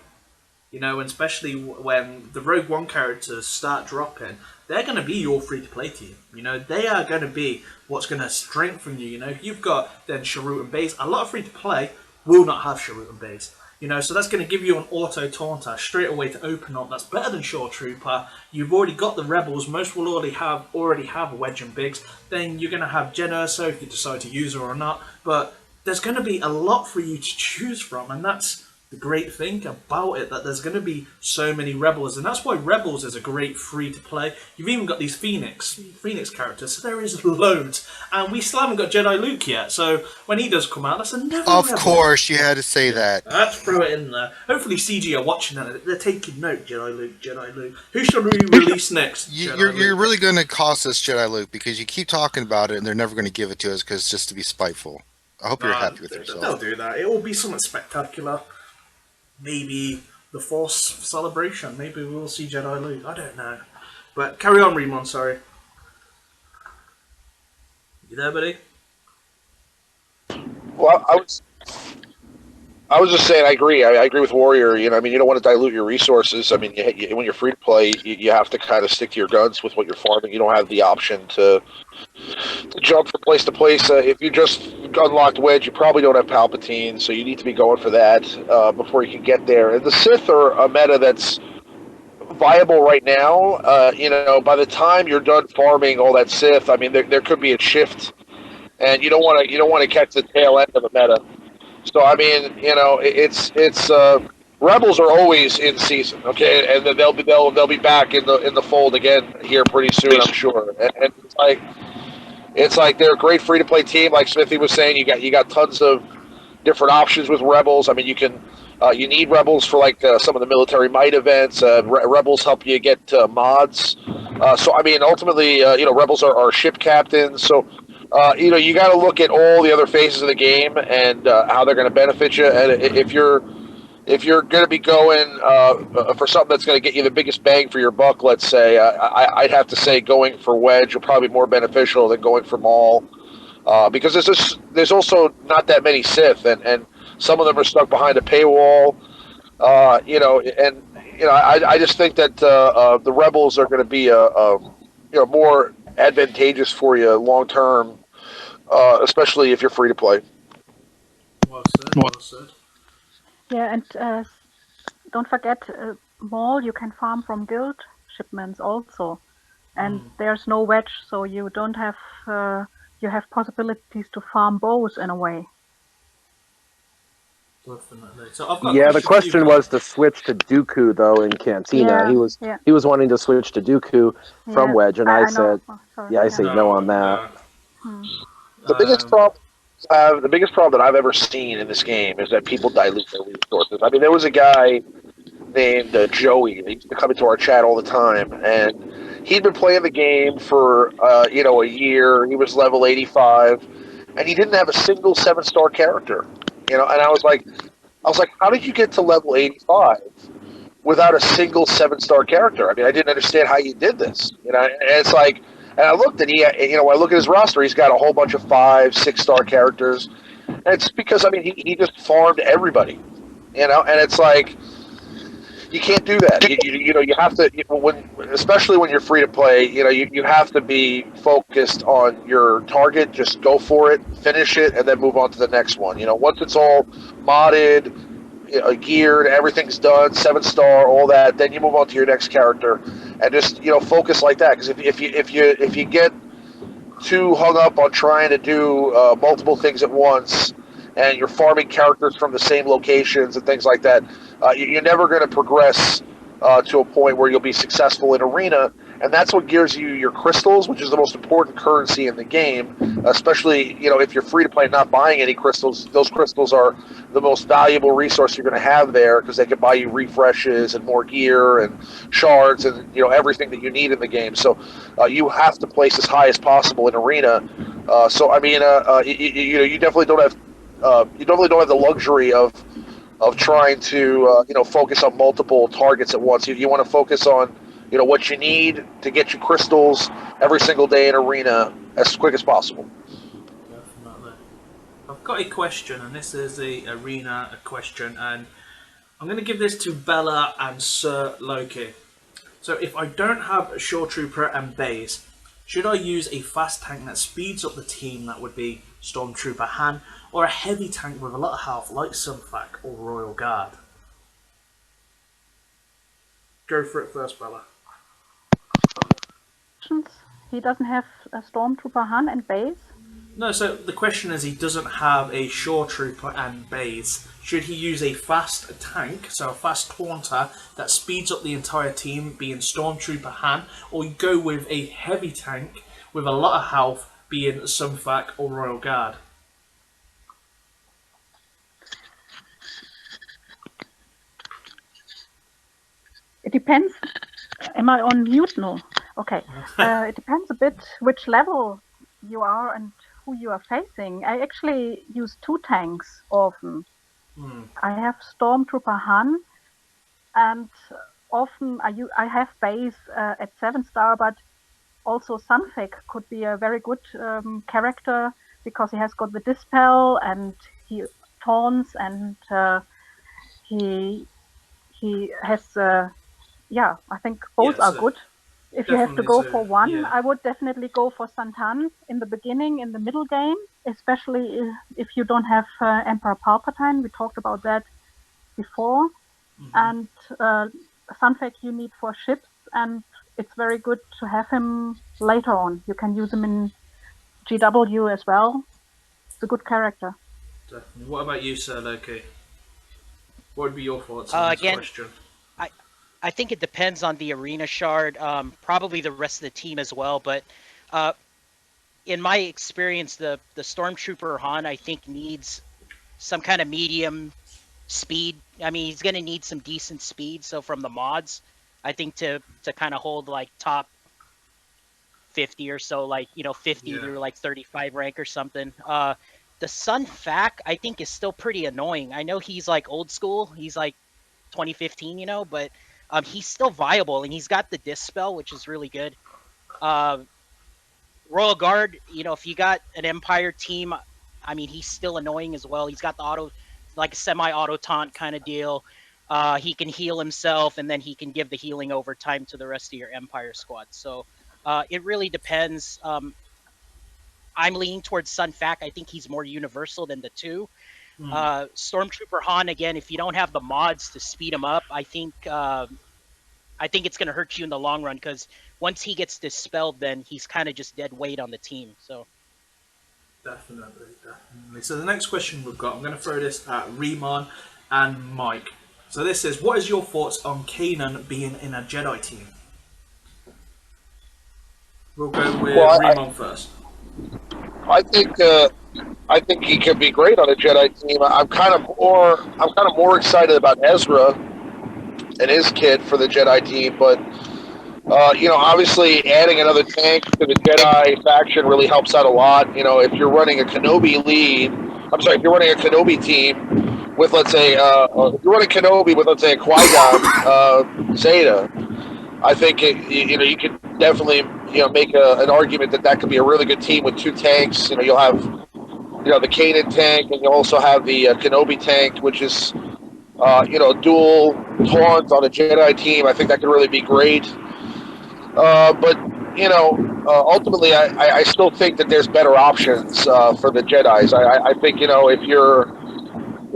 You know, and especially when the Rogue One characters start dropping, they're going to be your free-to-play team. You know, they are going to be what's going to strengthen you. You know, if you've got then Sharut and Base, a lot of free-to-play will not have Sharut and Base. You know, so that's going to give you an auto taunter straight away to open up. That's better than Shore Trooper. You've already got the Rebels. Most will already have Wedge and Biggs. Then you're going to have Jen Erso if you decide to use her or not. But there's going to be a lot for you to choose from, and that's the great thing about it, that there's going to be so many Rebels, and that's why Rebels is a great free to play. You've even got these Phoenix characters, so there is loads, and we still haven't got Jedi Luke yet. So when he does come out, that's another. Of Rebel. course, you had to say that. Let's throw it in there. Hopefully, CG are watching that. They're taking note. Jedi Luke. Who shall we release next? You're really going to cost us Jedi Luke because you keep talking about it and they're never going to give it to us because it's just to be spiteful. I hope you're happy with yourself. They'll do that. It will be something spectacular. Maybe the Force celebration. Maybe we'll see Jedi Luke. I don't know. But carry on, Remon. Sorry. You there, buddy? Well, I was just saying, I agree. I agree with Warrior. You know, I mean, you don't want to dilute your resources. I mean, when you're free to play, you have to kind of stick to your guns with what you're farming. You don't have the option to jump from place to place. If you just unlocked Wedge, you probably don't have Palpatine, so you need to be going for that before you can get there. And the Sith are a meta that's viable right now. You know, by the time you're done farming all that Sith, I mean, there could be a shift, and you don't want to catch the tail end of a meta. So I mean, you know, it's Rebels are always in season, okay, and then they'll be back in the fold again here pretty soon, I'm sure. And it's like they're a great free to play team, like Smithie was saying. You got tons of different options with Rebels. I mean, you need Rebels for like some of the military might events. Rebels help you get mods. So I mean, ultimately, you know, Rebels are ship captains. So. You know, you got to look at all the other phases of the game and how they're going to benefit you. And if you're going to be going for something that's going to get you the biggest bang for your buck, let's say, I'd have to say going for Wedge will probably be more beneficial than going for Maul, because there's also not that many Sith, and some of them are stuck behind a paywall. You know, and you know, I just think that the Rebels are going to be more advantageous for you long term. Especially if you're free to play. Well said. Yeah, and don't forget, Maul you can farm from guild shipments also, and there's no Wedge, so you don't have you have possibilities to farm both in a way. Definitely. So I've got The question was to switch to Dooku though in Cantina. He was wanting to switch to Dooku from Wedge, and I said, I say no on that. The biggest problem that I've ever seen in this game is that people dilute their resources. I mean, there was a guy named Joey. He used to come into our chat all the time, and he'd been playing the game for a year. He was level 85, and he didn't have a single 7-star character. You know, and I was like, how did you get to level 85 without a single 7-star character? I mean, I didn't understand how you did this. You know, and it's like. And I looked, and I look at his roster. He's got a whole bunch of 5-6-star characters, and it's because he just farmed everybody, you know. And it's like you can't do that. You have to especially when you're free to play. You know, you have to be focused on your target. Just go for it, finish it, and then move on to the next one. You know, once it's all modded, geared, everything's done, 7-star, all that, then you move on to your next character, and just focus like that. Because if you get too hung up on trying to do multiple things at once, and you're farming characters from the same locations and things like that, you're never going to progress to a point where you'll be successful in arena. And that's what gives you your crystals, which is the most important currency in the game. Especially, if you're free to play, not buying any crystals. Those crystals are the most valuable resource you're going to have there because they can buy you refreshes and more gear and shards and everything that you need in the game. So you have to place as high as possible in arena. So I mean, you definitely don't have the luxury of trying to focus on multiple targets at once. You want to focus on what you need to get you crystals every single day in arena as quick as possible. Definitely. I've got a question, and this is a arena question, and I'm going to give this to Bella and Sir Loki. So if I don't have a Shore Trooper and Baze, should I use a fast tank that speeds up the team, that would be Stormtrooper Han, or a heavy tank with a lot of health like Sunfac or Royal Guard? Go for it first, Bella. He doesn't have a Stormtrooper Han and Base. No, so the question is, he doesn't have a Shore Trooper and Baze. Should he use a fast tank, so a fast taunter, that speeds up the entire team, being Stormtrooper Han, or you go with a heavy tank with a lot of health, being Sunfac or Royal Guard? It depends. Am I on mute? No. Okay. It depends a bit which level you are and who you are facing. I actually use two tanks often. I have Stormtrooper Han, and often I have Base at 7-star, but also Sunfac could be a very good character because he has got the Dispel and he taunts and he has I think both are good. If you have to go for one, I would definitely go for Santan in the beginning, in the middle game, especially if you don't have Emperor Palpatine. We talked about that before. And Sunfac you need for ships, and it's very good to have him later on. You can use him in GW as well. It's a good character. Definitely. What about you, Sir Loki? What would be your thoughts on this question? I think it depends on the arena shard, probably the rest of the team as well. But in my experience, the Stormtrooper Han, I think, needs some kind of medium speed. I mean, he's going to need some decent speed. So from the mods, I think to kind of hold like top 50 or so, like 50 to like 35 rank or something. The Sunfac, I think, is still pretty annoying. I know he's like old school. He's like 2015, but he's still viable, and he's got the Dispel, which is really good. Royal Guard, if you got an Empire team, I mean, he's still annoying as well. He's got the auto, like a semi-auto taunt kind of deal. He can heal himself, and then he can give the healing over time to the rest of your Empire squad. So it really depends. I'm leaning towards Sunfac. I think he's more universal than the two. Stormtrooper Han, again, if you don't have the mods to speed him up, I think it's going to hurt you in the long run, because once he gets dispelled, then he's kind of just dead weight on the team. So definitely. So the next question we've got, I'm going to throw this at Remon and Mike. So this is, what is your thoughts on Kanan being in a Jedi team? We'll go with Remon first. I think he could be great on a Jedi team. I'm kind of more excited about Ezra and his kid for the Jedi team, but obviously adding another tank to the Jedi faction really helps out a lot. If you're running a Kenobi if you're running a Kenobi team with, let's say, if you're running Kenobi with, let's say, a Qui-Gon Zeta, I think you could definitely make an argument that could be a really good team with two tanks. You'll have the Kanan tank, and you'll also have the Kenobi tank, which is dual taunts on a Jedi team. I think that could really be great. But ultimately, I still think that there's better options for the Jedis. I think if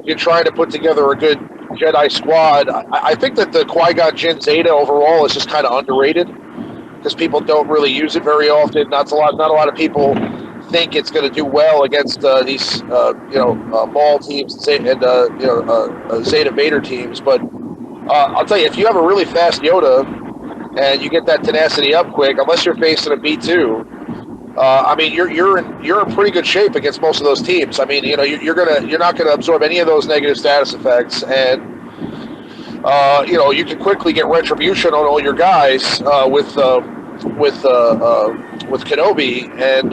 you're trying to put together a good Jedi squad, I think that the Qui-Gon Jinn Zeta overall is just kind of underrated because people don't really use it very often. Not a lot of people think it's going to do well against these Maul teams and Zeta Vader teams. But I'll tell you, if you have a really fast Yoda and you get that tenacity up quick, unless you're facing a B2, I mean, you're in pretty good shape against most of those teams. I mean, you're not gonna absorb any of those negative status effects, and you can quickly get retribution on all your guys with Kenobi, and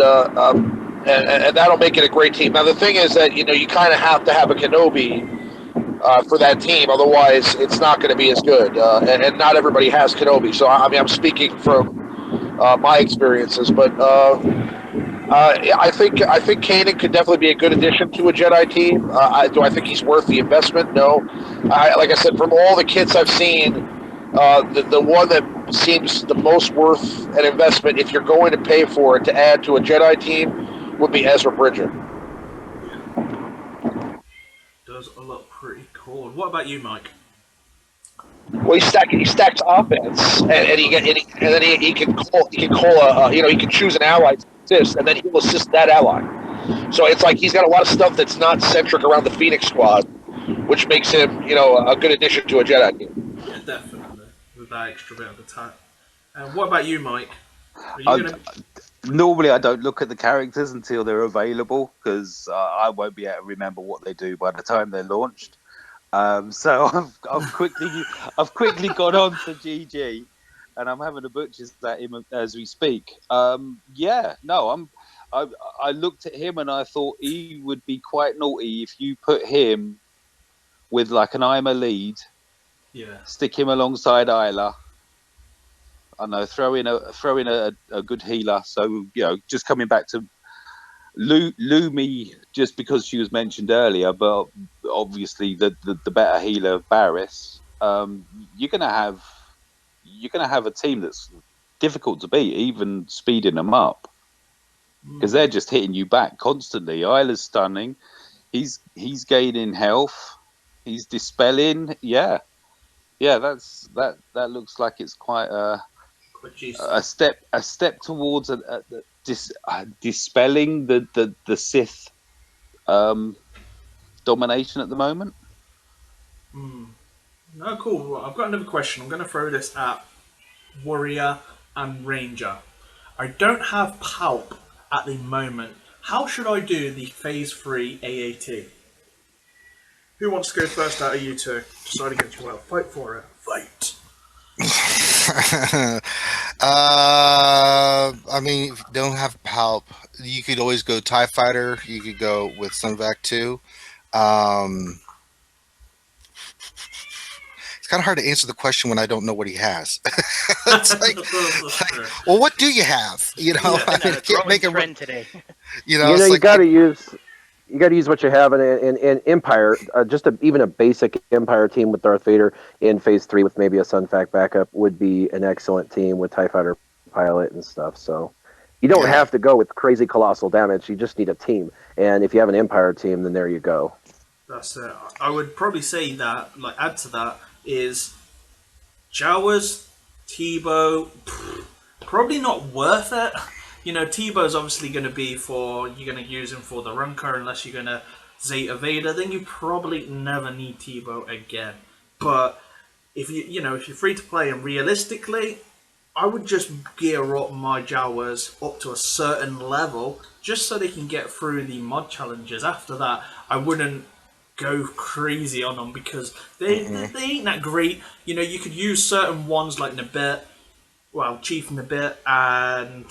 that'll make it a great team. Now the thing is that you kind of have to have a Kenobi for that team, otherwise it's not going to be as good. And not everybody has Kenobi, so I mean I'm speaking from my experiences, but I think Kanan could definitely be a good addition to a Jedi team. Do I think he's worth the investment? No. Like I said, from all the kits I've seen, the one that seems the most worth an investment, if you're going to pay for it to add to a Jedi team, would be Ezra Bridger. Does look pretty cool. What about you, Mike? Well, he stacks offense, and then he can call he can choose an ally to assist, and then he'll assist that ally. So it's like he's got a lot of stuff that's not centric around the Phoenix Squad, which makes him a good addition to a Jedi team. Yeah, definitely. With that extra bit of attack. What about you, Mike? Are you gonna... Normally, I don't look at the characters until they're available because I won't be able to remember what they do by the time they're launched. So I've quickly gone on to GG, and I'm having a butcher's at him as we speak. I looked at him and I thought he would be quite naughty if you put him with like an I'm a lead. Yeah. Stick him alongside Isla. I know, throw in a good healer. So just coming back to Lumi, just because she was mentioned earlier, but obviously the better healer Barris. You're gonna have a team that's difficult to beat, even speeding them up, because they're just hitting you back constantly. Isla's stunning. He's gaining health. He's dispelling. Yeah. That looks like it's quite a step towards dispelling the Sith domination at the moment. No, cool. Well, I've got another question. I'm going to throw this at Warrior and Ranger. I don't have Palp at the moment. How should I do the Phase 3 AAT? Who wants to go first out of you two? Decide against you. Well, fight for it. Fight! I mean, if you don't have Palp, you could always go TIE Fighter. You could go with Sunvac 2. It's kind of hard to answer the question when I don't know what he has. It's like, well, what do you have? I mean, I can't make a trend today. You got to use what you have in Empire. Even a basic Empire team with Darth Vader in Phase 3 with maybe a Sunfac backup would be an excellent team with TIE Fighter pilot and stuff. So you don't have to go with crazy colossal damage. You just need a team, and if you have an Empire team, then there you go. That's it. I would probably say that, add to that, is Jawas, Tebow, probably not worth it. Tebow's obviously going to be you're going to use him for the Runker unless you're going to Zeta Vader, then you probably never need Tebow again. But if you're free to play and realistically, I would just gear up my Jawas up to a certain level just so they can get through the mod challenges. After that, I wouldn't go crazy on them because they ain't that great. You could use certain ones like Chief Nabit and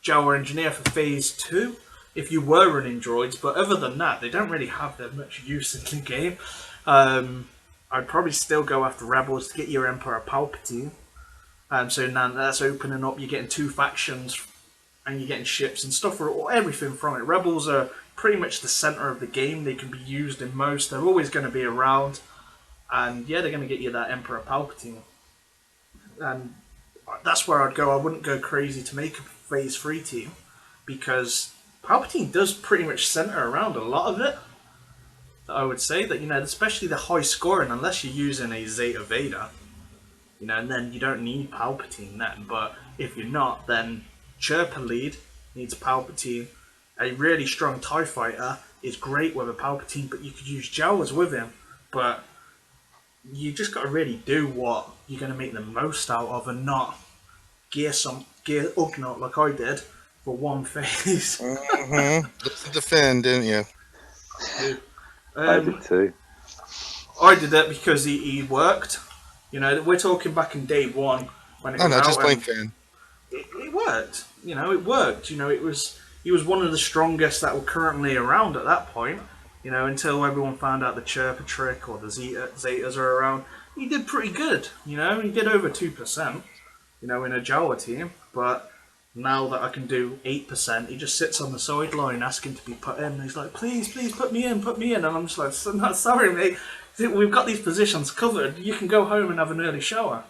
Jawa Engineer for Phase 2 if you were running droids, but other than that, they don't really have that much use in the game. I'd probably still go after Rebels to get your Emperor Palpatine. So now that's opening up, you're getting two factions and you're getting ships and stuff, or everything from it. Rebels are pretty much the center of the game. They can be used in most. They're always going to be around. And yeah, they're going to get you that Emperor Palpatine. And that's where I'd go. I wouldn't go crazy to make a Phase 3 team because Palpatine does pretty much center around a lot of it. I would say that, especially the high scoring, unless you're using a Zeta Vader, and then you don't need Palpatine then. But if you're not, then Chirpa lead needs Palpatine. a really strong TIE fighter is great with a Palpatine, but you could use Jawas with him. But you just got to really do what you're going to make the most out of, and not gear Ugnaught like I did for one phase. Look to defend, didn't you? I did too. I did that because he worked. You know, we're talking back in day one when it was out. Just plain fan. It worked. You know, it worked. You know, he was one of the strongest that were currently around at that point. You know, until everyone found out the Chirper trick or the Zetas are around. He did pretty good. You know, he did over 2%. You know, in a Jawa team, but now that I can do 8%, he just sits on the sideline asking to be put in. He's like, please, put me in, and I'm just like, sorry, mate. We've got these positions covered. You can go home and have an early shower.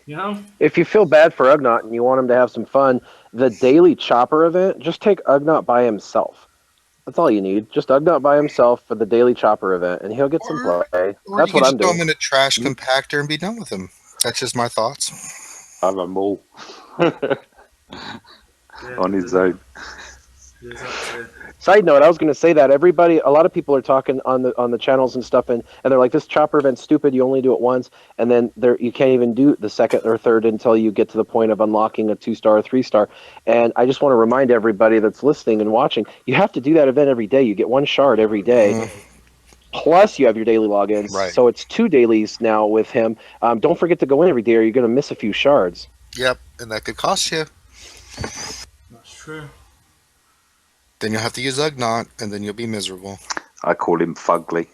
You know? If you feel bad for Ugnaught and you want him to have some fun, the daily chopper event, just take Ugnaught by himself. That's all you need. Just Ugnaught by himself for the daily chopper event, and he'll get some play. Or That's you what can I'm just throw doing. him in a trash compactor and be done with him. That's just my thoughts. Have a mall Yeah, on his own. Side note, I was going to say that a lot of people are talking on the channels and stuff, and they're like, this chopper event's stupid. You only do it once, and then you can't even do the second or third until you get to the point of unlocking a 2-star or 3-star. And I just want to remind everybody that's listening and watching, you have to do that event every day. You get one shard every day. Plus, you have your daily logins, Right. So it's 2 dailies now with him. Don't forget to go in every day, or you're going to miss a few shards. Yep, and that could cost you. That's true. Then you'll have to use Ugnaught, and then you'll be miserable. I call him Fugly.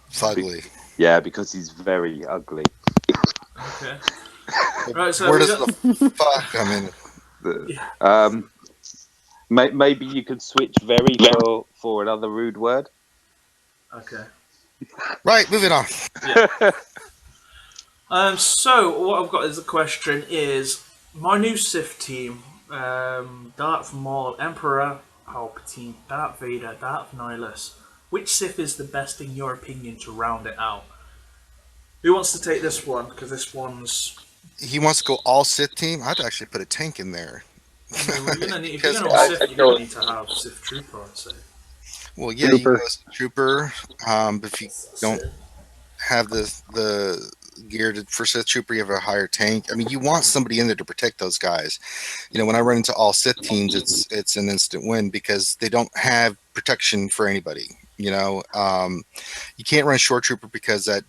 Fugly. Yeah, because he's very ugly. Okay. Right, so where does the fuck come in? Maybe you could switch very for another rude word. Okay. Right, moving on. So what I've got as a question is my new Sith team: Darth Maul, Emperor Palpatine, Darth Vader, Darth Nihilus. Which Sith is the best in your opinion to round it out? Who wants to take this one? Because this one's. He wants to go all Sith team. I'd actually put a tank in there. If you're gonna Because go Sith, you're gonna need to have Sith Trooper, I'd say. Well, yeah, you go as a trooper. But if you don't have the gear for Sith Trooper, you have a higher tank. I mean, you want somebody in there to protect those guys. You know, when I run into all Sith teams, it's an instant win because they don't have protection for anybody. You know, you can't run Short Trooper because that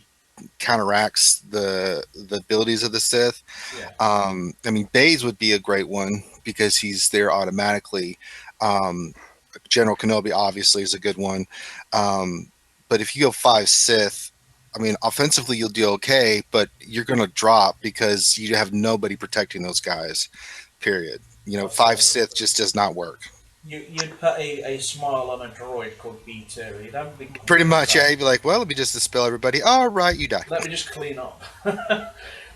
counteracts the abilities of the Sith. Yeah. I mean, Baze would be a great one because he's there automatically. General Kenobi obviously is a good one. But if you go 5 Sith, I mean, offensively you'll do okay, but you're going to drop because you have nobody protecting those guys, period. You know, 5 Sith just does not work. You'd put a smile on a droid called B2. You'd have a big Pretty much, yeah. You'd be like, well, let me just dispel everybody. All right, you die. Let me just clean up.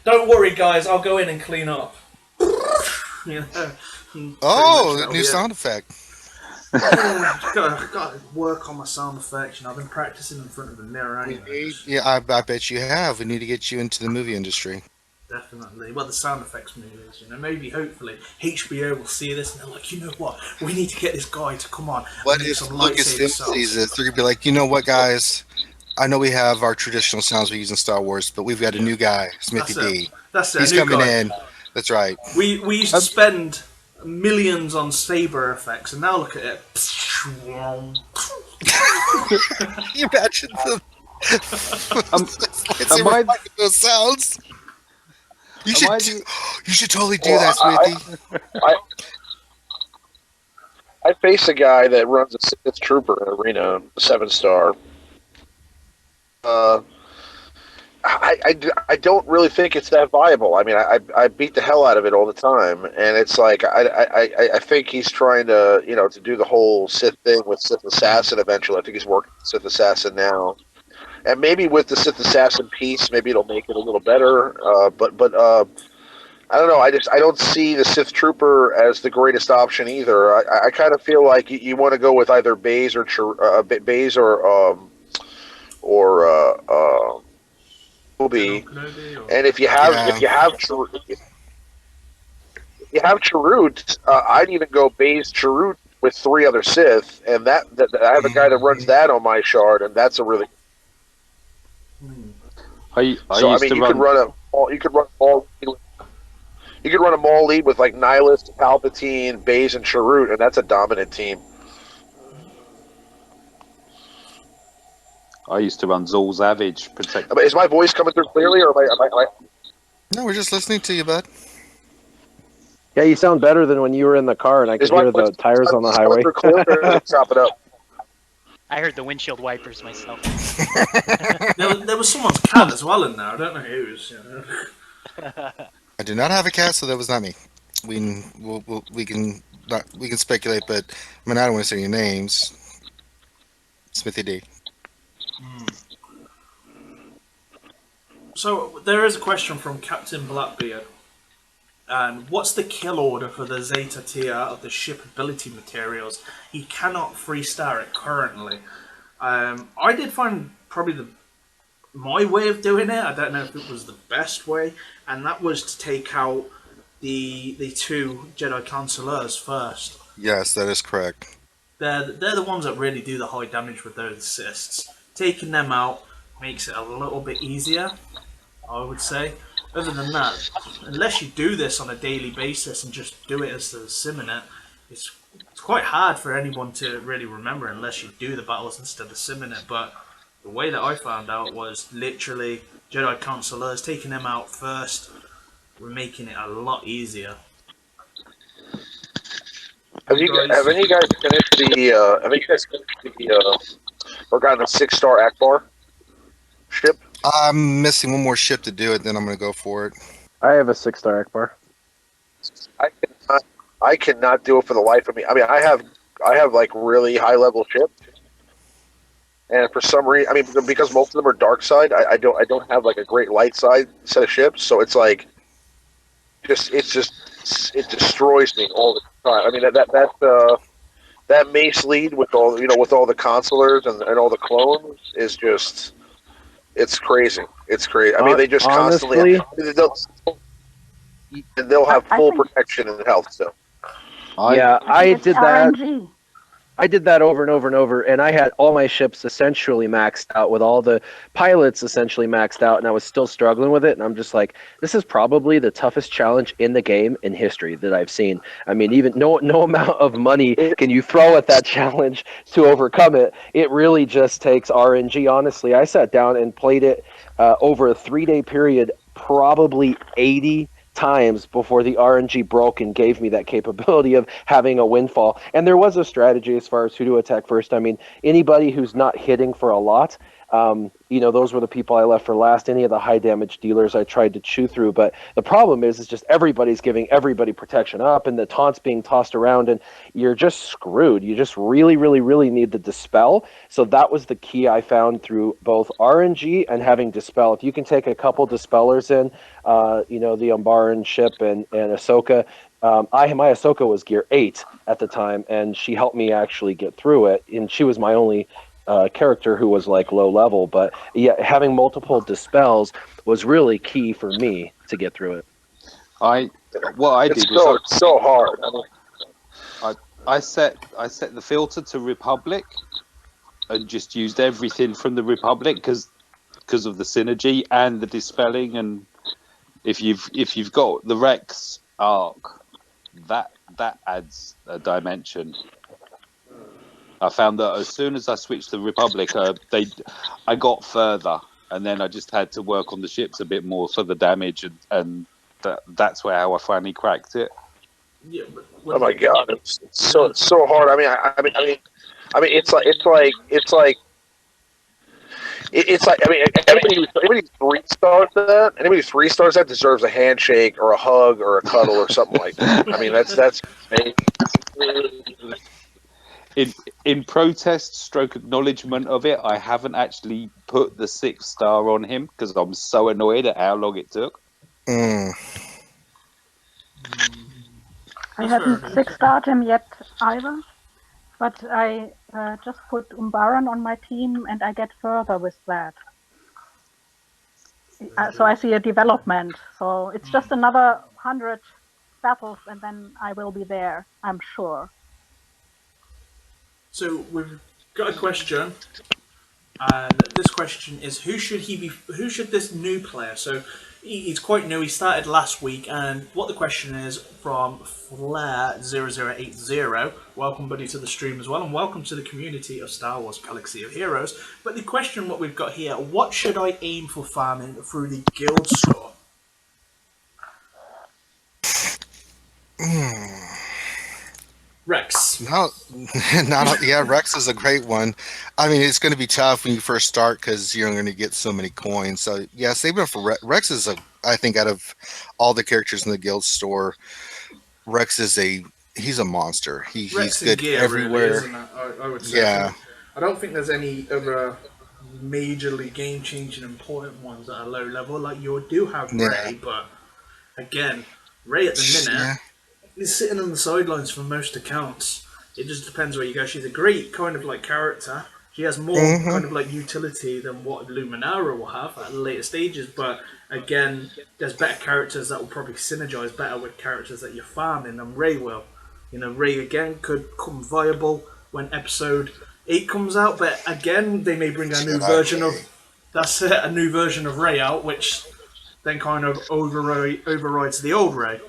Don't worry, guys. I'll go in and clean up. You know, new sound effect. Gotta work on my sound effects. You know, I've been practicing in front of the mirror. Yeah, I bet you have. We need to get you into the movie industry. Definitely. Well, the sound effects movies, you know, maybe, hopefully, HBO will see this and they're like, you know what, we need to get this guy to come on. What if Lucasfilm sees this? They're going to be like, you know what, guys? I know we have our traditional sounds we use in Star Wars, but we've got a new guy, Smithie D. That's it. He's coming in. That's right. We used to spend millions on saber effects, and now look at it. You imagine those sounds. You should totally do that, Smithie. I face a guy that runs a Sith Trooper arena, 7-star. I don't really think it's that viable. I mean, I beat the hell out of it all the time, and it's like I think he's trying to to do the whole Sith thing with Sith Assassin eventually. I think he's working with Sith Assassin now, and maybe with the Sith Assassin piece, maybe it'll make it a little better. But I don't know. I don't see the Sith Trooper as the greatest option either. I kind of feel like you want to go with either Baze or Kenobi. And if you have have Chirrut, I'd even go base Chirrut with 3 other Sith, and that I have a guy that runs that on my shard, and that's a really. I So I used mean, to you could run. run a Maul lead with like Nihilus, Palpatine, Baze, and Chirrut, and that's a dominant team. I used to run Zul Savage protect. Is my voice coming through clearly, or am I No, we're just listening to you, bud. Yeah, you sound better than when you were in the car and I could is my hear voice the tires on the coming highway. through clearly, or is it chopping up? I heard the windshield wipers myself. There was someone's cat as well in there. I don't know whose. I do not have a cat, so that was not me. We can speculate, but I mean I don't want to say any names. Smithie D. So there is a question from Captain Blackbeard. And what's the kill order for the Zeta tier of the ship ability materials? He cannot 3-star it currently. I did find probably my way of doing it. I don't know if it was the best way, and that was to take out the 2 Jedi Consulars first. Yes, that is correct. They're the ones that really do the high damage with those assists. Taking them out makes it a little bit easier, I would say. Other than that, unless you do this on a daily basis and just do it as the sim in it, it's quite hard for anyone to really remember unless you do the battles instead of simming it. But the way that I found out was literally Jedi Consulars, taking them out first, we're making it a lot easier. Have any of you guys finished or gotten a 6-star Akbar ship? I'm missing one more ship to do it, then I'm going to go for it. I have a 6-star Akbar. I cannot do it for the life of me. I mean, I have like really high level ships, and for some reason, I mean, because most of them are dark side, I don't have like a great light side set of ships, so it's like it destroys me all the time. I mean that mace lead with all the consulars and all the clones is just it's crazy. It's crazy. I mean, they just Honestly, constantly they'll have I full think- protection and health still. yeah, I think it's did that. RNG. I did that over and over and over, and I had all my ships essentially maxed out with all the pilots essentially maxed out, and I was still struggling with it. And I'm just like, this is probably the toughest challenge in the game in history that I've seen. I mean, even no amount of money can you throw at that challenge to overcome it. It really just takes RNG. Honestly, I sat down and played it over a 3-day period, probably 80 times before the RNG broke and gave me that capability of having a windfall. And there was a strategy as far as who to attack first. I mean, anybody who's not hitting for a lot, those were the people I left for last. Any of the high damage dealers I tried to chew through. But the problem is just everybody's giving everybody protection up, and the taunts being tossed around, and you're just screwed. You just really, really, really need the dispel. So that was the key I found through both RNG and having dispel. If you can take a couple dispellers in, the Umbaran ship and Ahsoka. My Ahsoka was gear 8 at the time, and she helped me actually get through it. And she was my only character who was like low level, but yeah, having multiple dispels was really key for me to get through it. It's so hard. I set the filter to Republic and just used everything from the Republic because of the synergy and the dispelling. And if you've got the Rex arc, that adds a dimension. I found that as soon as I switched to Republic, I got further, and then I just had to work on the ships a bit more for the damage, and that's how I finally cracked it. Yeah, Oh my god, it's so hard. I mean, anybody who 3-stars that, deserves a handshake or a hug or a cuddle or something like that. I mean, that's in protest stroke acknowledgement of it, I haven't actually put the 6-star on him because I'm so annoyed at how long it took. Mm. I haven't 6-starred him yet either, but I just put Umbaran on my team and I get further with that. So I see a development. So it's just another 100 battles, and then I will be there, I'm sure. So we've got a question, and this question is: Who should he be? Who should this new player? So he's quite new. He started last week, and what the question is from Flair0080. Welcome, buddy, to the stream as well, and welcome to the community of Star Wars Galaxy of Heroes. But the question, what we've got here: What should I aim for farming through the guild store? Rex. No, yeah, Rex is a great one. I mean, it's going to be tough when you first start because you're going to get so many coins. So yeah, save it for Rex. Is I think out of all the characters in the guild store, Rex is he's a monster. Rex He's good gear, everywhere. really, isn't it? I would say. Yeah. I don't think there's any other majorly game-changing important ones that are low level. Like you do have Yeah. Ray, but again, Ray at the minute Yeah. is sitting on the sidelines for most accounts. It just depends where you go. She's a great kind of like character. She has more kind of like utility than what Luminara will have at later stages. But again, there's better characters that will probably synergize better with characters that you're farming than Ray will. You know, Ray again could come viable when episode 8 comes out, but again, they may bring a new version of a new version of Ray out, which then kind of overrides the old Ray.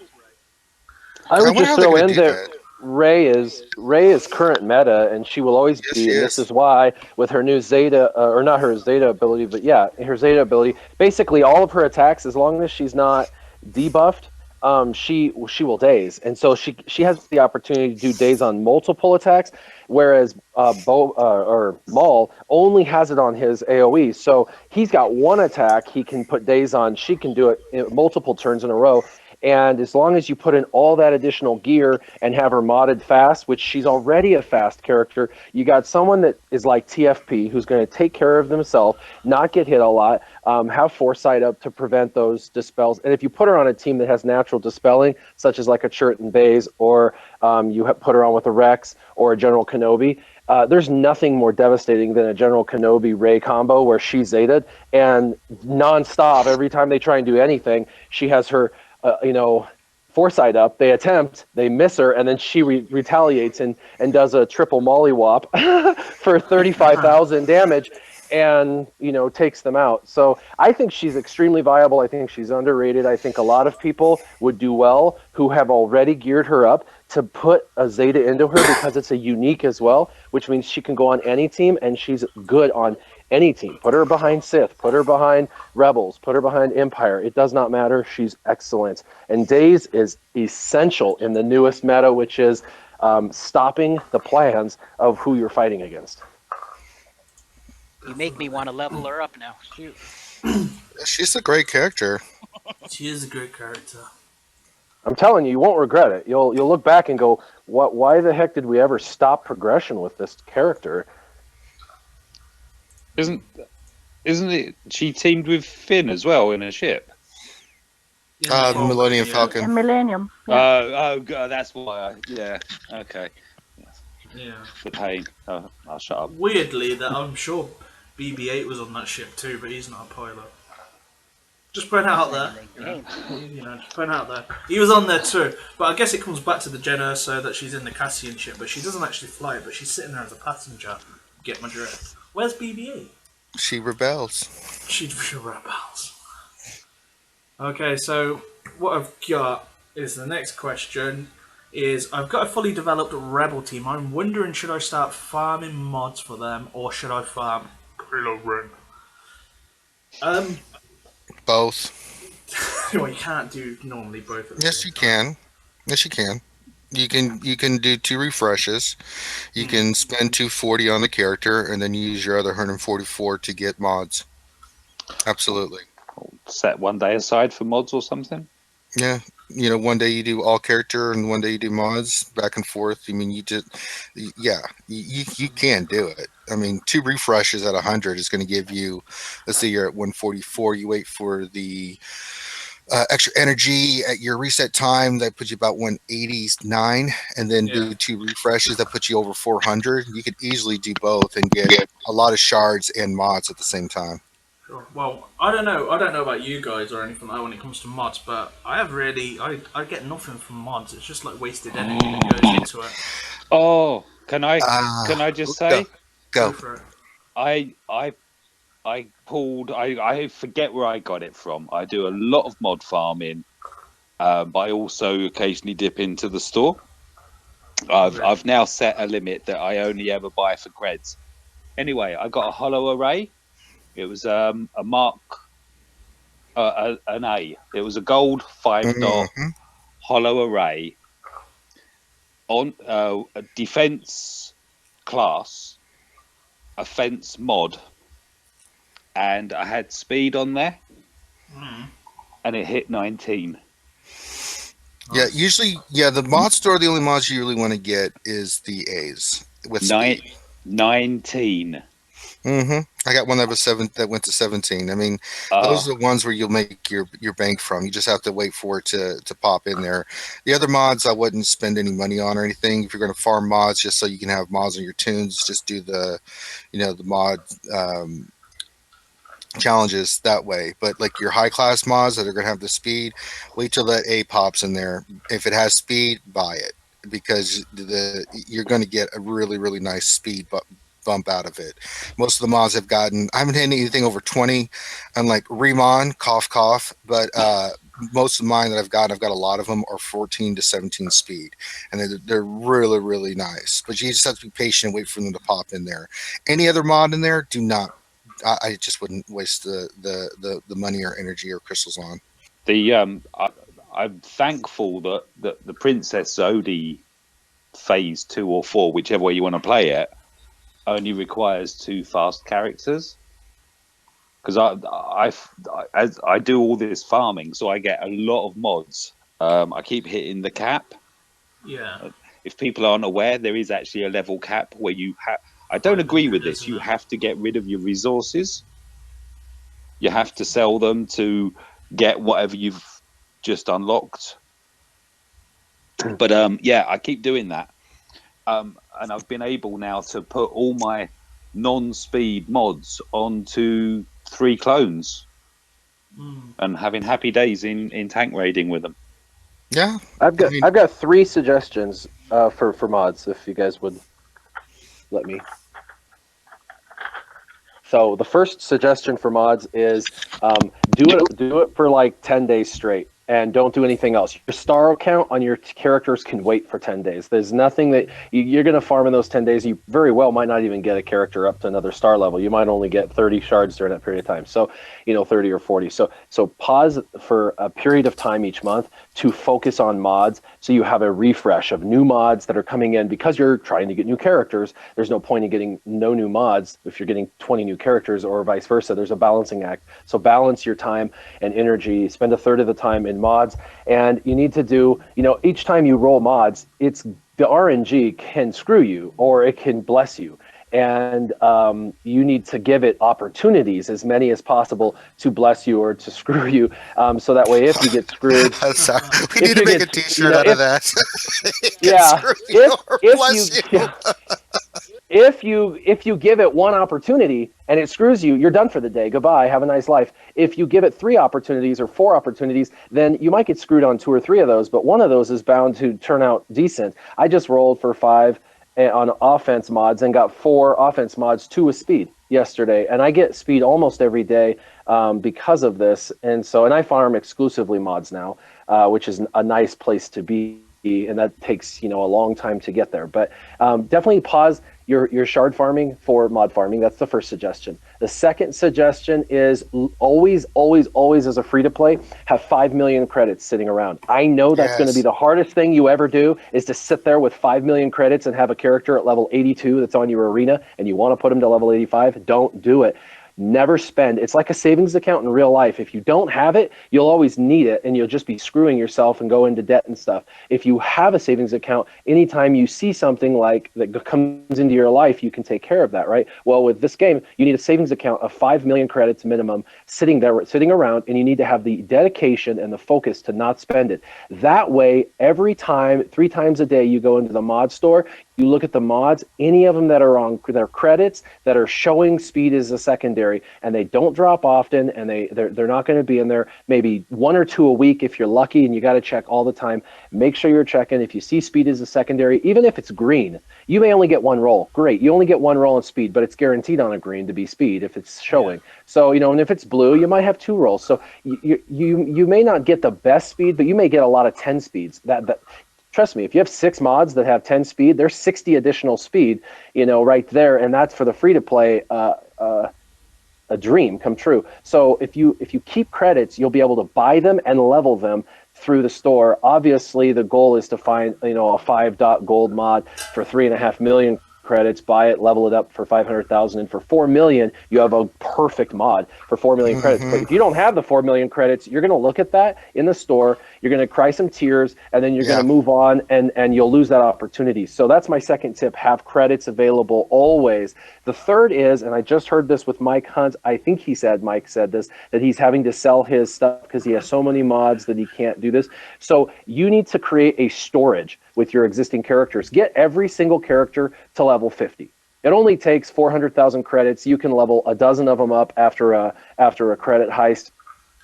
I would wonder just how they're throw gonna in do there. that. Ray is current meta, and she will always Yes, be. she And is. this is why, with her new Zeta, or not her Zeta ability, but yeah, her Zeta ability. Basically, all of her attacks, as long as she's not debuffed, she will daze, and so she has the opportunity to do daze on multiple attacks, whereas or Maul only has it on his AOE. So he's got one attack he can put daze on. She can do it in multiple turns in a row. And as long as you put in all that additional gear and have her modded fast, which she's already a fast character, you got someone that is like TFP who's going to take care of themselves, not get hit a lot, have foresight up to prevent those dispels. And if you put her on a team that has natural dispelling, such as like a Chert and Baze, or you put her on with a Rex or a General Kenobi, there's nothing more devastating than a General Kenobi Ray combo where she's Zeta'd and nonstop every time they try and do anything, she has her foresight up. They attempt, they miss her, and then she retaliates and does a triple mollywop for 35,000 damage, and takes them out. So I think she's extremely viable. I think she's underrated. I think a lot of people would do well who have already geared her up to put a Zeta into her because it's a unique as well, which means she can go on any team and she's good on any team. Put her behind Sith, put her behind Rebels, put her behind Empire. It does not matter. She's excellent. And Daze is essential in the newest meta, which is stopping the plans of who you're fighting against. You make me want to level her up now. Shoot. She's a great character. She is a great character. I'm telling you, you won't regret it. You'll look back and go, "What? Why the heck did we ever stop progression with this character?" Isn't it? She teamed with Finn as well in a ship. Yeah, The Millennium yeah. Falcon. In Millennium. Yeah. Oh, God, that's why. Yeah. Okay. Yeah. The pain. Oh, I'll shut up. Weirdly, that I'm sure BB-8 was on that ship too, but he's not a pilot. Just putting it out there. Just putting it out there. He was on there too, but I guess it comes back to the Jen Erso that she's in the Cassian ship, but she doesn't actually fly it, but she's sitting there as a passenger. Get my drift. Where's BB-8? She rebels. She rebels. Okay, so what I've got is the next question. I've got a fully developed Rebel team. I'm wondering, should I start farming mods for them, or should I farm Kylo Ren? Both. Well, you can't do normally both. At the Yes, same you time. can. Yes, you can. You can do 2 refreshes. You can spend 240 on the character, and then use your other 144 to get mods. Absolutely. Set one day aside for mods or something. Yeah. One day you do all character, and one day you do mods, back and forth. I mean, you can do it. I mean, 2 refreshes at 100 is going to give you, let's say you're at 144, you wait for the extra energy at your reset time, that puts you about 189, and then do 2 refreshes that put you over 400. You could easily do both and get a lot of shards and mods at the same time. Sure. Well, I don't know. I don't know about you guys or anything like that when it comes to mods, but I get nothing from mods. It's just like wasted energy that goes into it. Oh, can I just Go. say Go Go. for it. I pulled I forget where I got it from. I do a lot of mod farming, but I also occasionally dip into the store. I've now set a limit that I only ever buy for creds. Anyway, I got a hollow array. It was a mark an A. It was a gold 5 dot Mhm. hollow array on a defense class, a fence mod, and I had speed on there, and it hit 19. Yeah, Nice. usually, the mod store, the only mods you really want to get is the A's with speed. 19. I got one that was that went to 17. I mean, those Oh, are the ones where you'll make your bank from. You just have to wait for it to pop in there. The other mods, I wouldn't spend any money on or anything. If you're going to farm mods, just so you can have mods on your tunes, just do the mod challenges that way. But like your high class mods that are going to have the speed, wait till that A pops in there. If it has speed, buy it because you're going to get a really really nice speed bump out of it. Most of the mods have gotten, I haven't had anything over 20, unlike Remon, cough cough, but most of mine that I've got a lot of them are 14 to 17 speed, and they're really really nice. But you just have to be patient and wait for them to pop in there. Any other mod in there, do not. I just wouldn't waste the money or energy or crystals on. I'm thankful that the Princess Zodi phase 2 or 4, whichever way you want to play it, only requires 2 fast characters. Because I do all this farming, so I get a lot of mods. I keep hitting the cap. Yeah. If people aren't aware, there is actually a level cap where you have. I don't agree 500, with this. isn't You it? have to get rid of your resources. You have to sell them to get whatever you've just unlocked. But yeah, I keep doing that. And I've been able now to put all my non-speed mods onto 3 clones and having happy days in tank raiding with them. Yeah, I've I got mean, I've got 3 suggestions for mods, if you guys would let me. So the first suggestion for mods is do it for like 10 days straight and don't do anything else. Your star count on your characters can wait for 10 days. There's nothing that you're going to farm in those 10 days. You very well might not even get a character up to another star level. You might only get 30 shards during that period of time. So, 30 or 40. So pause for a period of time each month to focus on mods so you have a refresh of new mods that are coming in because you're trying to get new characters. There's no point in getting no new mods if you're getting 20 new characters or vice versa. There's a balancing act. So balance your time and energy. Spend a third of the time in mods. And you need to do, each time you roll mods, it's the RNG can screw you or it can bless you. And you need to give it opportunities, as many as possible, to bless you or to screw you. So that way, if you get screwed, I'm sorry. We if need to you make get, a T-shirt out of that. yeah, Screw you if or if you bless you. yeah, if you give it one opportunity and it screws you, you're done for the day. Goodbye. Have a nice life. If you give it 3 opportunities or 4 opportunities, then you might get screwed on 2 or 3 of those, but one of those is bound to turn out decent. I just rolled for 5 on offense mods and got 4 offense mods, 2 with speed yesterday, and I get speed almost every day because of this. And I farm exclusively mods now, which is a nice place to be. And that takes a long time to get there, but definitely pause your shard farming for mod farming. That's the first suggestion. The second suggestion is always as a free to play, have 5 million credits sitting around. I know that's going to be Yes. the hardest thing you ever do, is to sit there with 5 million credits and have a character at level 82 that's on your arena and you want to put him to level 85. Don't do it. Never spend. It's like a savings account in real life. If you don't have it, you'll always need it and you'll just be screwing yourself and go into debt and stuff. If you have a savings account, anytime you see something like that comes into your life, you can take care of that, right? Well, with this game, you need a savings account of 5 million credits minimum sitting around, and you need to have the dedication and the focus to not spend it. That way, every time, 3 times a day, you go into the mod store, you look at the mods, any of them that are on their credits that are showing speed as a secondary, and they don't drop often, and they're not going to be in there, maybe 1 or 2 a week if you're lucky, and you got to check all the time. Make sure you're checking. If you see speed as a secondary, even if it's green, you may only get 1 roll. Great, you only get 1 roll in speed, but it's guaranteed on a green to be speed if it's showing. So, and if it's blue, you might have 2 rolls. So you may not get the best speed, but you may get a lot of 10 speeds. That trust me, if you have 6 mods that have 10 speed, there's 60 additional speed, right there, and that's for the free to play. A dream come true. So if you keep credits, you'll be able to buy them and level them through the store. Obviously, the goal is to find a 5 dot gold mod for 3.5 million credits, buy it, level it up for 500,000, and for 4 million, you have a perfect mod for 4 million credits. But if you don't have the 4 million credits, you're going to look at that in the store, you're going to cry some tears, and then you're going to move on, and you'll lose that opportunity. So that's my second tip: have credits available always. The third is, and I just heard this with Mike Hunt, I think Mike said this, that he's having to sell his stuff because he has so many mods that he can't do this. So you need to create a storage with your existing characters. Get every single character to level 50. It only takes 400,000 credits. You can level a dozen of them up after a credit heist.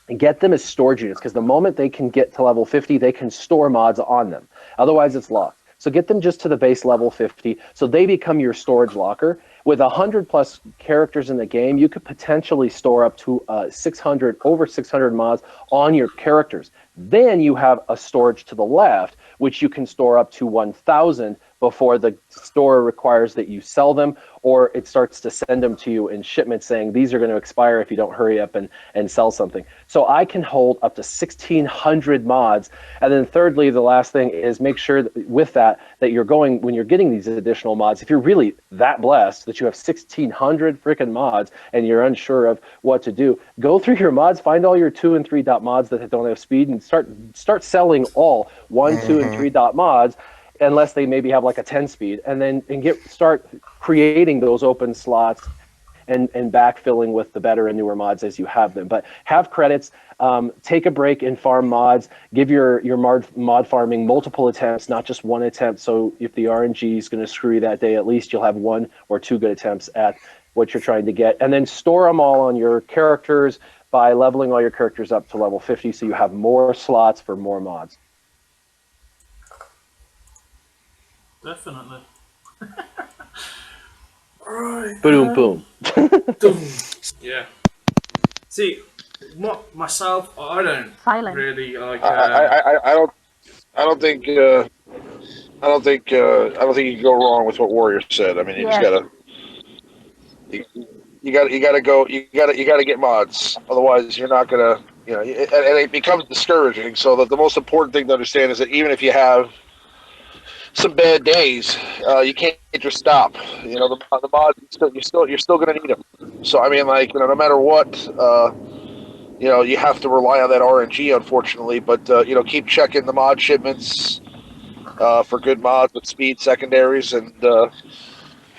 And get them as storage units, because the moment they can get to level 50, they can store mods on them. Otherwise, it's locked. So get them just to the base level 50, so they become your storage locker. With 100 plus characters in the game, you could potentially store up to over 600 mods on your characters. Then you have a storage to the left, which you can store up to 1,000 before the store requires that you sell them, or it starts to send them to you in shipments saying these are going to expire if you don't hurry up and sell something. So I can hold up to 1,600 mods. And then thirdly, the last thing is make sure that with that when you're getting these additional mods, if you're really that blessed that you have 1,600 freaking mods and you're unsure of what to do, go through your mods, find all your 2 and 3 dot mods that don't have speed, and start selling all 1, 2, and 3 dot mods, unless they maybe have like a 10 speed, and start creating those open slots and backfilling with the better and newer mods as you have them. But have credits, take a break and farm mods, give your mod farming multiple attempts, not just one attempt. So if the RNG is going to screw you that day, at least you'll have 1 or 2 good attempts at what you're trying to get. And then store them all on your characters by leveling all your characters up to level 50, so you have more slots for more mods. Definitely. Alright. Boom. Yeah. See, myself, I don't Silent. really like. I don't think you can go wrong with what Warrior said. I mean, you just Yes. gotta. You gotta get mods. Otherwise, you're not gonna, and it becomes discouraging. So that the most important thing to understand is that even if you have some bad days, you can't just stop. The mods, you're still gonna need them. So I mean, like, no matter what, you have to rely on that RNG, unfortunately. But keep checking the mod shipments for good mods with speed secondaries, and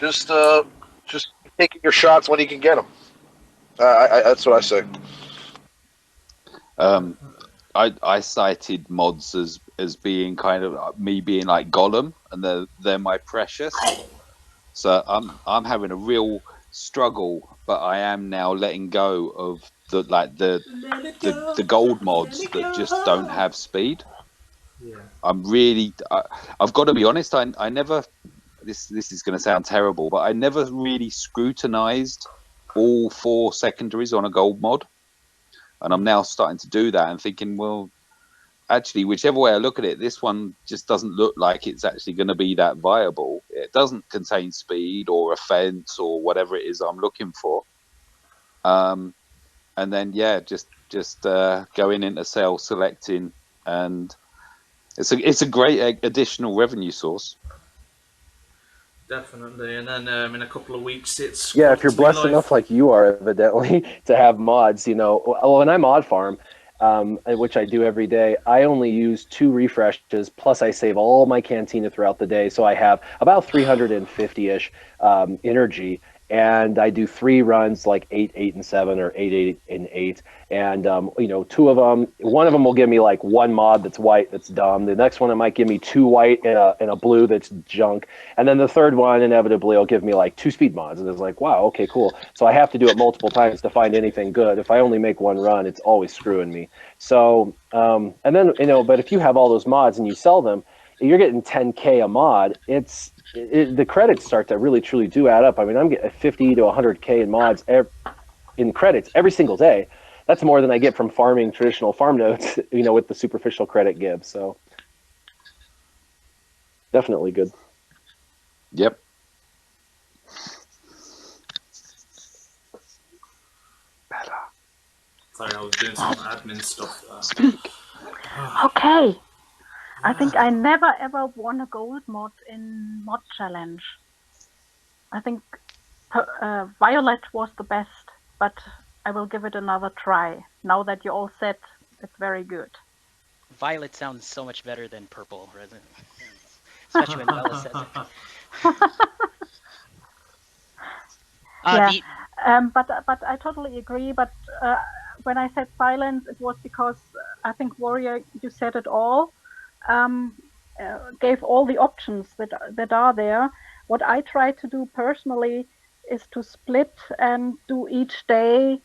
just taking your shots when you can get them. That's what I say. I cited mods as being kind of me being like Gollum, and they're my precious. So I'm having a real struggle, but I am now letting go of the gold mods that just don't have speed. Yeah. I've got to be honest. I never. This is going to sound terrible, but I never really scrutinized all 4 secondaries on a gold mod, and I'm now starting to do that and thinking, well, actually, whichever way I look at it, this one just doesn't look like it's actually going to be that viable. It doesn't contain speed or offense or whatever it is I'm looking for. And then just going into sale, selecting, and it's a great additional revenue source. Definitely, and then in a couple of weeks, it's Yeah, if you're quarterly blessed life. enough like you are, evidently, to have mods, when I mod farm, which I do every day, I only use 2 refreshes, plus I save all my cantina throughout the day, so I have about 350-ish energy, and I do 3 runs, like 8, 8, and 7, or 8, 8, and 8. And 2 of them, one of them will give me like 1 mod that's white, that's dumb. The next one, it might give me 2 white and a blue that's junk. And then the third one, inevitably, will give me like 2 speed mods. And it's like, wow, okay, cool. So I have to do it multiple times to find anything good. If I only make 1 run, it's always screwing me. So, and then but if you have all those mods and you sell them, you're getting 10K a mod. The credits start to really truly do add up. I mean, I'm getting 50 to 100K in mods in credits every single day. That's more than I get from farming traditional farm nodes, with the superficial credit give. So definitely good. Yep. Sorry, I was doing some admin stuff. Speak. Okay. I think I never ever won a gold mod in Mod Challenge. I think Violet was the best, but I will give it another try. Now that you all said it's very good. Violet sounds so much better than purple, especially when Bella says it. Yeah. But I totally agree. But when I said silence, it was because I think Warrior, you said it all. Gave all the options that are there. What I try to do personally is to split and do each day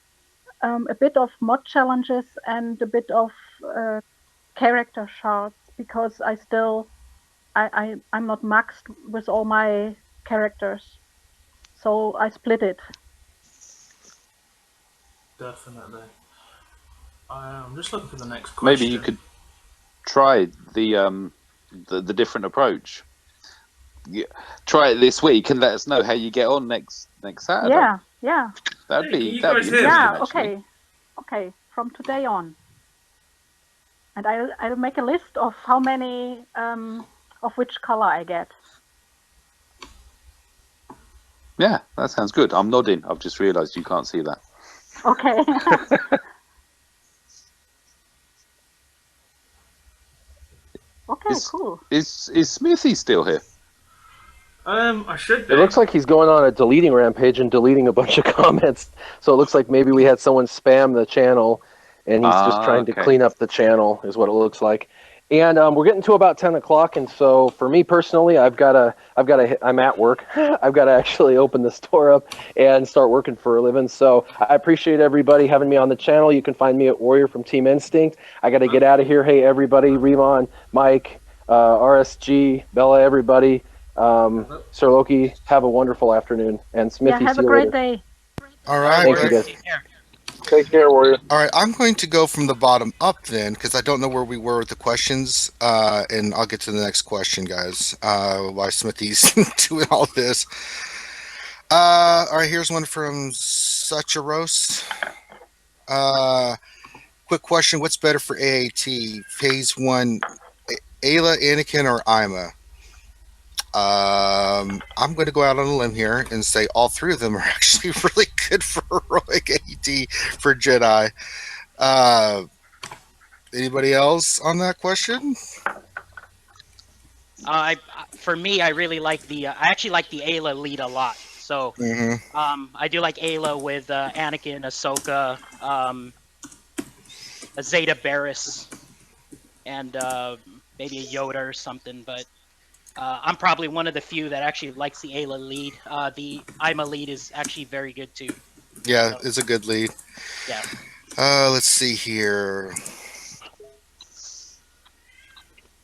a bit of mod challenges and a bit of character shards, because I'm not maxed with all my characters, so I split it. Definitely. I'm just looking for the next question. Maybe you could try the different approach. Try it this week and let us know how you get on next Saturday. Yeah. That'd be interesting. Yeah. Actually. Okay. From today on, and I'll make a list of how many of which color I get. Yeah, that sounds good. I'm nodding. I've just realised you can't see that. Okay. Okay, cool. Is Smithie still here? I should be. It looks like he's going on a deleting rampage and deleting a bunch of comments. So it looks like maybe we had someone spam the channel, and he's just trying to clean up the channel, is what it looks like. And we're getting to about 10 o'clock, and so for me personally, I'm at work. I've got to actually open the store up and start working for a living. So I appreciate everybody having me on the channel. You can find me at Warrior from Team Instinct. I got to get out of here. Hey, everybody, Remon, Mike, RSG, Bella, everybody. Sir Loki, have a wonderful afternoon. And Smithie, have a great day. All right. Thank you, guys. Take care, Warrior. All right, I'm going to go from the bottom up then, because I don't know where we were with the questions, and I'll get to the next question, guys. While Smithie's doing all this. All right, here's one from Sucharos. Quick question: what's better for AAT? Phase 1, Ayla, Anakin, or Ima? I'm going to go out on a limb here and say all 3 of them are actually really good for heroic AT for Jedi. Anybody else on that question? For me, I really like I actually like the Ayla lead a lot. So I do like Ayla with Anakin, Ahsoka, a Zeta Barriss, and maybe a Yoda or something. But I'm probably one of the few that actually likes the Ayla lead. The Ima lead is actually very good too. Yeah, it's a good lead. Yeah. Let's see here.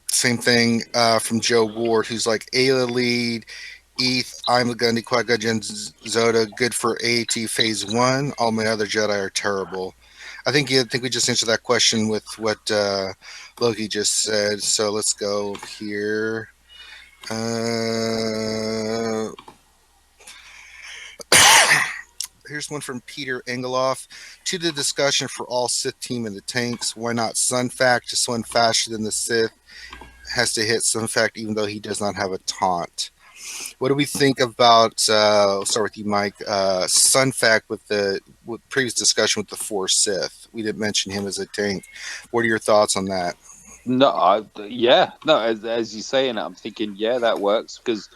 Same thing from Joe Ward, who's like Ayla lead, ETH, Ima Gundy, Qui-Gon Jinn, Zoda, good for AAT Phase 1. All my other Jedi are terrible. I think we just answered that question with what Loki just said. So let's go here. Here's one from Peter Engeloff. To the discussion for all Sith team in the tanks, why not Sun Fact? Just one faster than the Sith has to hit Sun Fact, even though he does not have a taunt. What do we think about? I'll start with you, Mike. Sun Fact with previous discussion with the 4 Sith. We didn't mention him as a tank. What are your thoughts on that? No, as you say, and I'm thinking, yeah, that works because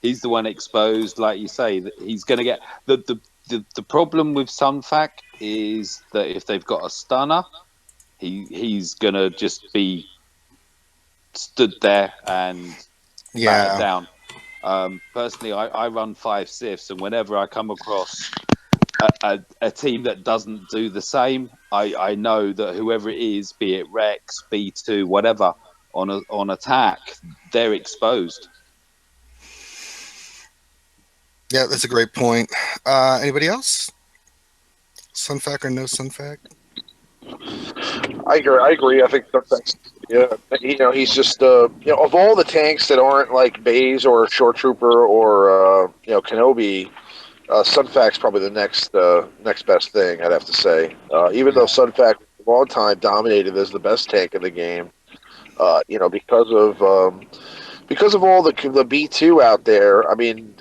He's the one exposed, like you say. That he's going to get the problem with Sunfac is that if they've got a stunner, he's going to just be stood there and battered Yeah. down. Personally, I run 5 Siths, and whenever I come across a team that doesn't do the same, I know that whoever it is, be it Rex, B2, whatever, on attack, they're exposed. Yeah, that's a great point. Anybody else? Sunfac or no Sunfac? I agree. I agree. I think that's yeah. He's just of all the tanks that aren't like Baze or Short Trooper or Kenobi, Sunfac's probably the next best thing. I'd have to say. Even though Yeah. Sunfac for a long time dominated as the best tank in the game, because of all the B2 out there. I mean,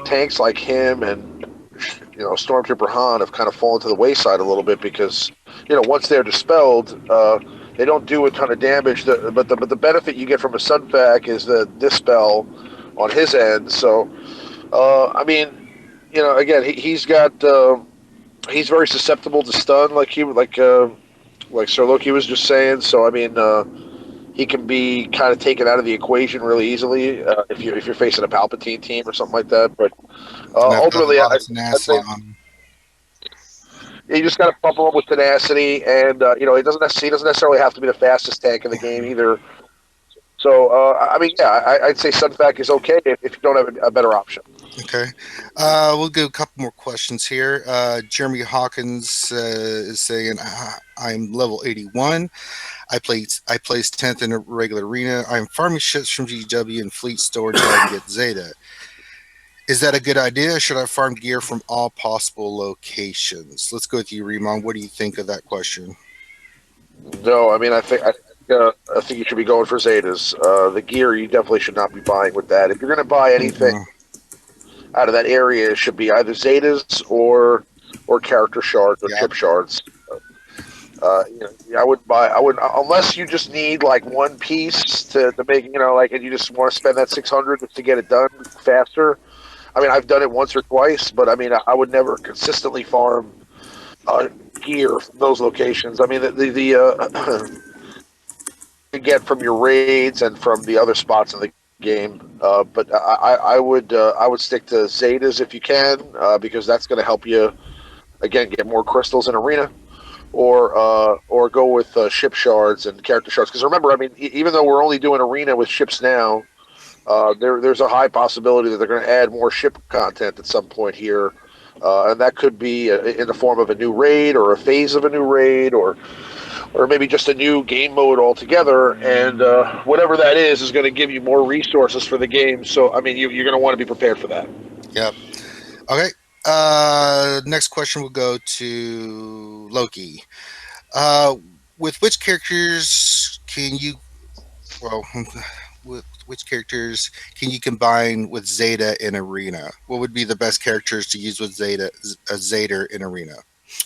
tanks like him and Stormtrooper Han have kind of fallen to the wayside a little bit because once they're dispelled, they don't do a ton of damage. But the benefit you get from a Sunfac is the dispel on his end. So I mean, again, he's very susceptible to stun, like Sir Loki was just saying. So I mean, he can be kind of taken out of the equation really easily if you're facing a Palpatine team or something like that. But And I've got a ultimately, lot of I'd tenacity say on him. you just got to bump him up with tenacity, and he doesn't necessarily have to be the fastest tank in the game either. So I mean, yeah, I'd say Sunfac is okay if you don't have a better option. Okay. We'll go a couple more questions here. Jeremy Hawkins is saying, I'm level 81. I placed 10th in a regular arena. I'm farming ships from GW and fleet storage so I can get Zeta. Is that a good idea? Should I farm gear from all possible locations? Let's go with you, Remon. What do you think of that question? No, I mean, I think you should be going for Zetas. The gear you definitely should not be buying with that. If you're going to buy anything Mhm. out of that area, it should be either Zetas or character shards or Yep. chip shards. I wouldn't buy. I wouldn't unless you just need like one piece to make and you just want to spend that 600 to get it done faster. I mean, I've done it once or twice, but I mean, I would never consistently farm gear from those locations. I mean, the you get from your raids and from the other spots in the game. But I would stick to Zetas if you can, because that's going to help you again get more crystals in arena, or go with ship shards and character shards. Because remember, I mean, even though we're only doing arena with ships now, there's a high possibility that they're going to add more ship content at some point here. And that could be in the form of a new raid or a phase of a new raid or maybe just a new game mode altogether. And whatever that is going to give you more resources for the game. So, I mean, you're going to want to be prepared for that. Yep. Okay. Next question will go to Loki. Uh, with which characters can you, well, with which characters can you combine with Zeta in Arena? What would be the best characters to use with Zeta in Arena?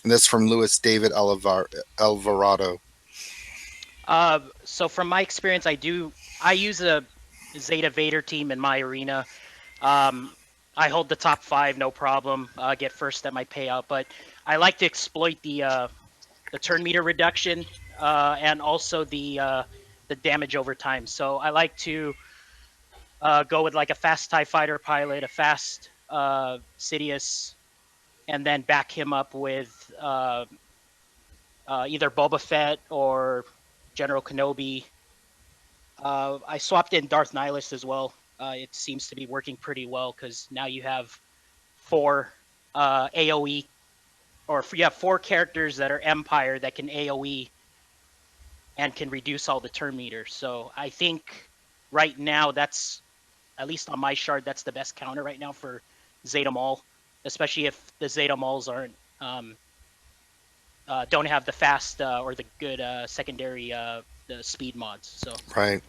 And that's from Louis David Alvarado. So from my experience, I use a Zeta Vader team in my arena. Um, I hold the top 5, no problem. Get first at my payout, but I like to exploit the turn meter reduction and also the damage over time. So I like to go with like a fast TIE fighter pilot, a fast Sidious, and then back him up with either Boba Fett or General Kenobi. I swapped in Darth Nihilus as well. It seems to be working pretty well because now you have 4 AOE, or you have 4 characters that are Empire that can AOE and can reduce all the turn meters. So I think right now that's, at least on my shard, that's the best counter right now for Zeta Maul, especially if the Zeta Mauls don't have the fast or the good secondary the speed mods. So Right.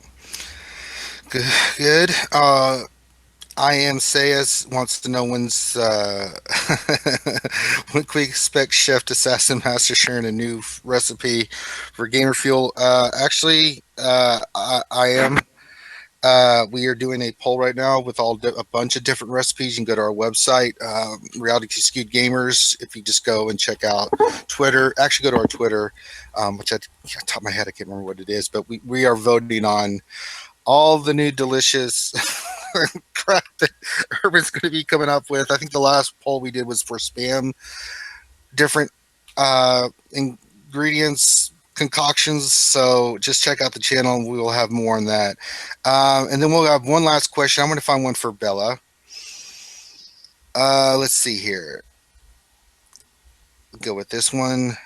Good. Good. I am Sayas wants to know when can we expect Chef Assassin Master sharing a new recipe for Gamer Fuel. Actually, I am. We are doing a poll right now with a bunch of different recipes. You can go to our website, Reality Skewed Gamers. If you just go and check out Twitter, actually go to our Twitter, which top of my head I can't remember what it is, but we are voting on all the new delicious crap that Urban's going to be coming up with. I think the last poll we did was for spam, different ingredients, concoctions. So just check out the channel and we will have more on that. And then we'll have one last question. I'm going to find one for Bella. Let's see here. Go with this one.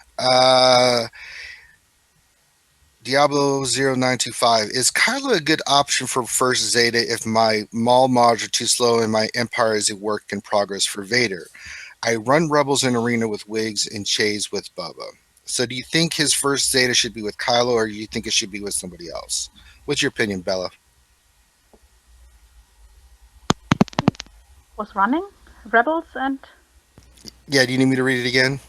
Diablo0925. Is Kylo a good option for first Zeta if my Maul mods are too slow and my Empire is a work in progress for Vader? I run Rebels in Arena with Wigs and Chase with Bubba. So do you think his first Zeta should be with Kylo or do you think it should be with somebody else? What's your opinion, Bella? Was running Rebels and Yeah, do you need me to read it again?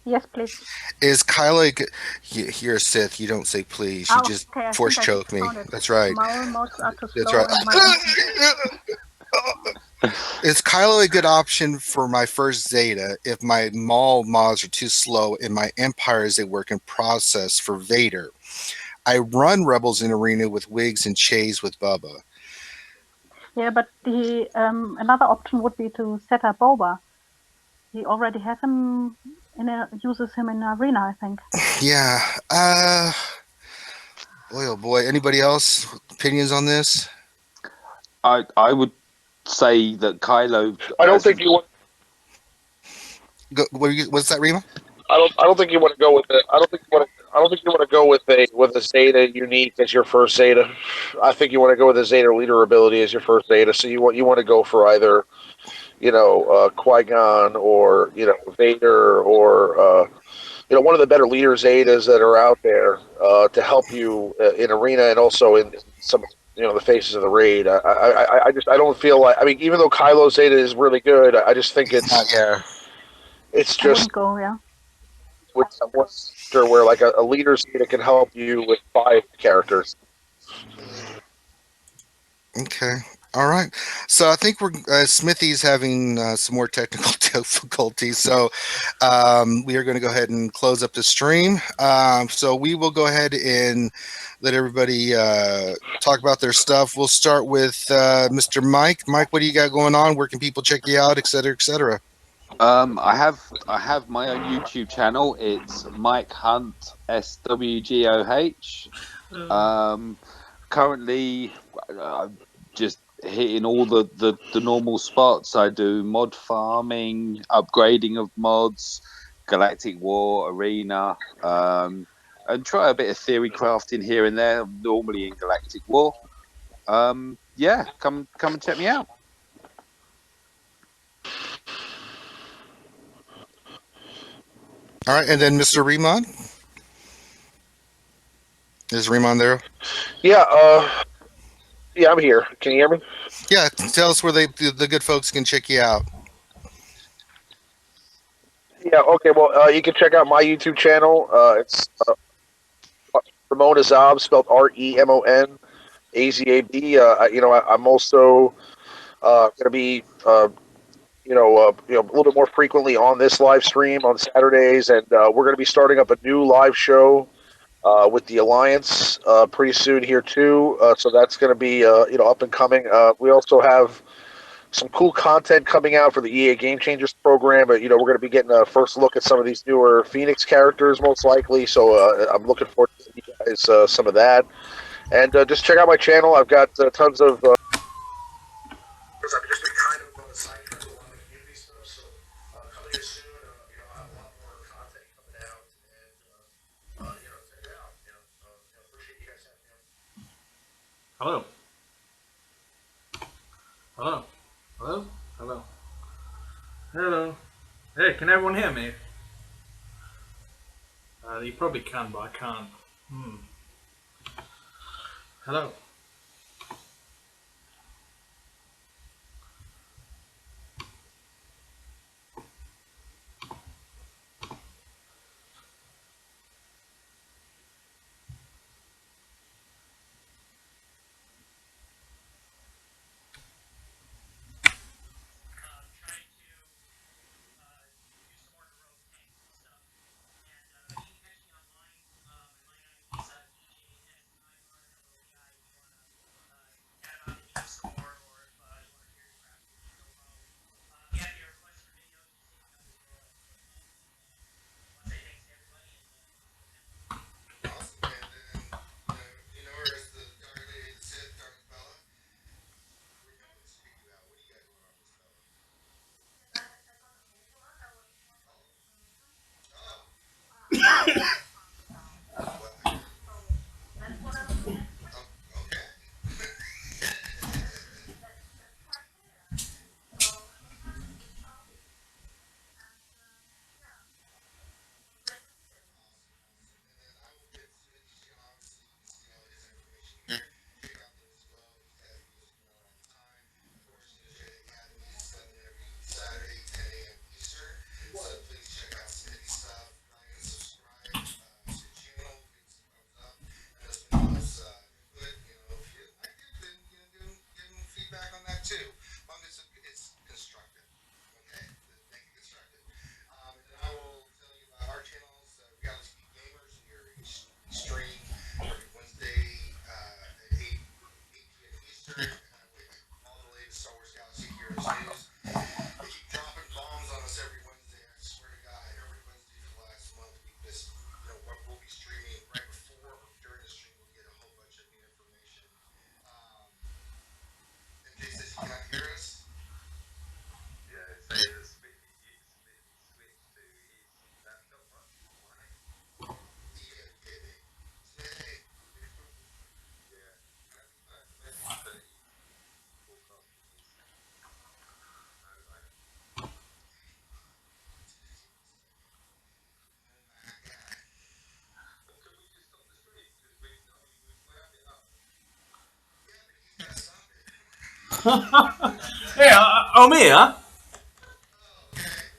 yes, please. Is Kylo a good... You're a Sith. You don't say please. You just Okay, I force think I choke me. found it. That's right. Maul mods are too That's slow right. and my Is Kylo a good option for my first Zeta if my Maul mods are too slow and my Empire is a work in process for Vader? I run Rebels in Arena with Wigs and Chase with Bubba. yeah, but the another option would be to set up Boba. He already has him uses him in Arena, I think. Yeah. Boy, oh boy. Anybody else opinions on this? I would say that Kylo. I don't think you want. What's that, Rima? I don't think you want to go with it. I don't think you want to go with a Zeta unique as your first Zeta. I think you want to go with a Zeta leader ability as your first Zeta. So you want to go for either Qui-Gon or Vader or one of the better leader Zetas that are out there to help you in Arena and also in some the faces of the raid. I don't feel like, I mean, even though Kylo Zeta is really good, I just think it's Yeah. it's I just wouldn't go, yeah. with one character where like a leader Zeta can help you with 5 characters. Okay. All right. So I think we're Smithie's having some more technical difficulties. So we are going to go ahead and close up the stream. So we will go ahead and let everybody talk about their stuff. We'll start with Mr. Mike. Mike, what do you got going on? Where can people check you out, et cetera, et cetera? I have my own YouTube channel. It's Mike Hunt SWGOH. Currently, I'm just hitting all the normal spots. I do mod farming, upgrading of mods, Galactic War, Arena, and try a bit of theory crafting here and there. I'm normally in Galactic War. Yeah, come and check me out. All right. And then Mr. Remon. Is Remon there? Yeah, I'm here. Can you hear me? Yeah. Tell us where the good folks can check you out. Yeah. Okay. Well, you can check out my YouTube channel. It's Remon Azab, spelled REMON AZAB. I'm also going to be a little bit more frequently on this live stream on Saturdays, and we're going to be starting up a new live show with the Alliance pretty soon here too. So that's going to be up and coming. We also have some cool content coming out for the EA Game Changers program. But we're going to be getting a first look at some of these newer Phoenix characters, most likely. So I'm looking forward to you guys some of that. And just check out my channel. I've got tons of. I've just been kind of on the side track with a lot of community stuff. So coming here soon, I'll have a lot more content coming out, and check it out. Appreciate you guys having me on. Hello. Hello. Hello. Hello. Hello. Hey, can everyone hear me? You probably can, but I can't. Hello. Yeah, I'm here.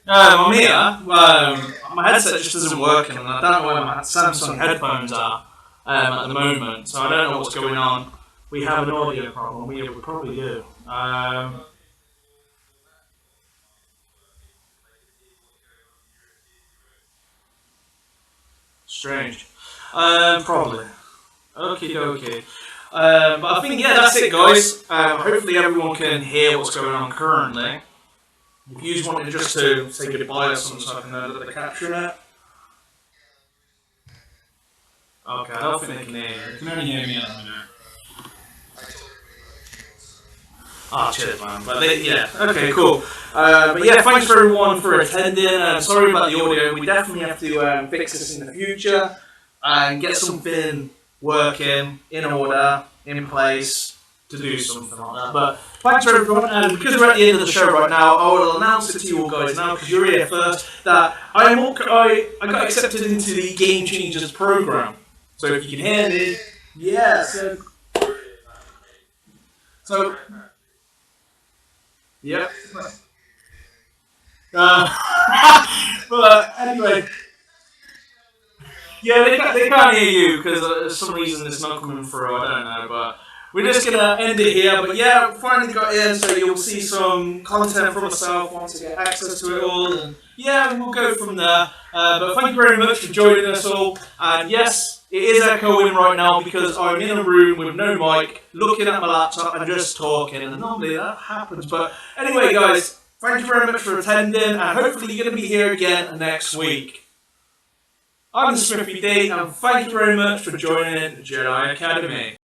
I'm here. My headset just isn't working, and I don't know where my Samsung headphones are at the moment, so I don't know what's going on. We have an audio problem. We probably do. Strange. Probably. Okie dokie. But I think, yeah, that's it, guys. Hopefully everyone can hear what's going on currently. If you just wanted just to say goodbye or something so I can know that they're capturing it. Okay, I don't think they can hear you. They can only hear me at the minute. Ah, cheers, man. But yeah, okay, cool. But yeah, thanks for everyone for attending. Sorry about the audio. We definitely have to fix this in the future and get something working in order, in place to do something like that. But thanks for everyone. And because we're at the end of the show right now, I will announce it to you all guys now because you're here first that I got accepted into the Game Changers program. So if you can hear me, yeah. So yep. But anyway, yeah, they can't hear you because for some reason it's not coming through. I don't know, but we're just gonna end it here. But yeah, finally got in, so you'll see some content from myself once I get access to it all, and yeah, we'll go from there. But thank you very much for joining us all. And yes, it is echoing right now because I'm in a room with no mic, looking at my laptop and just talking, and normally that happens. But anyway, guys, thank you very much for attending, and hopefully you're going to be here again next week. I'm the Smithie D, and thank you very much for joining Jedi Academy.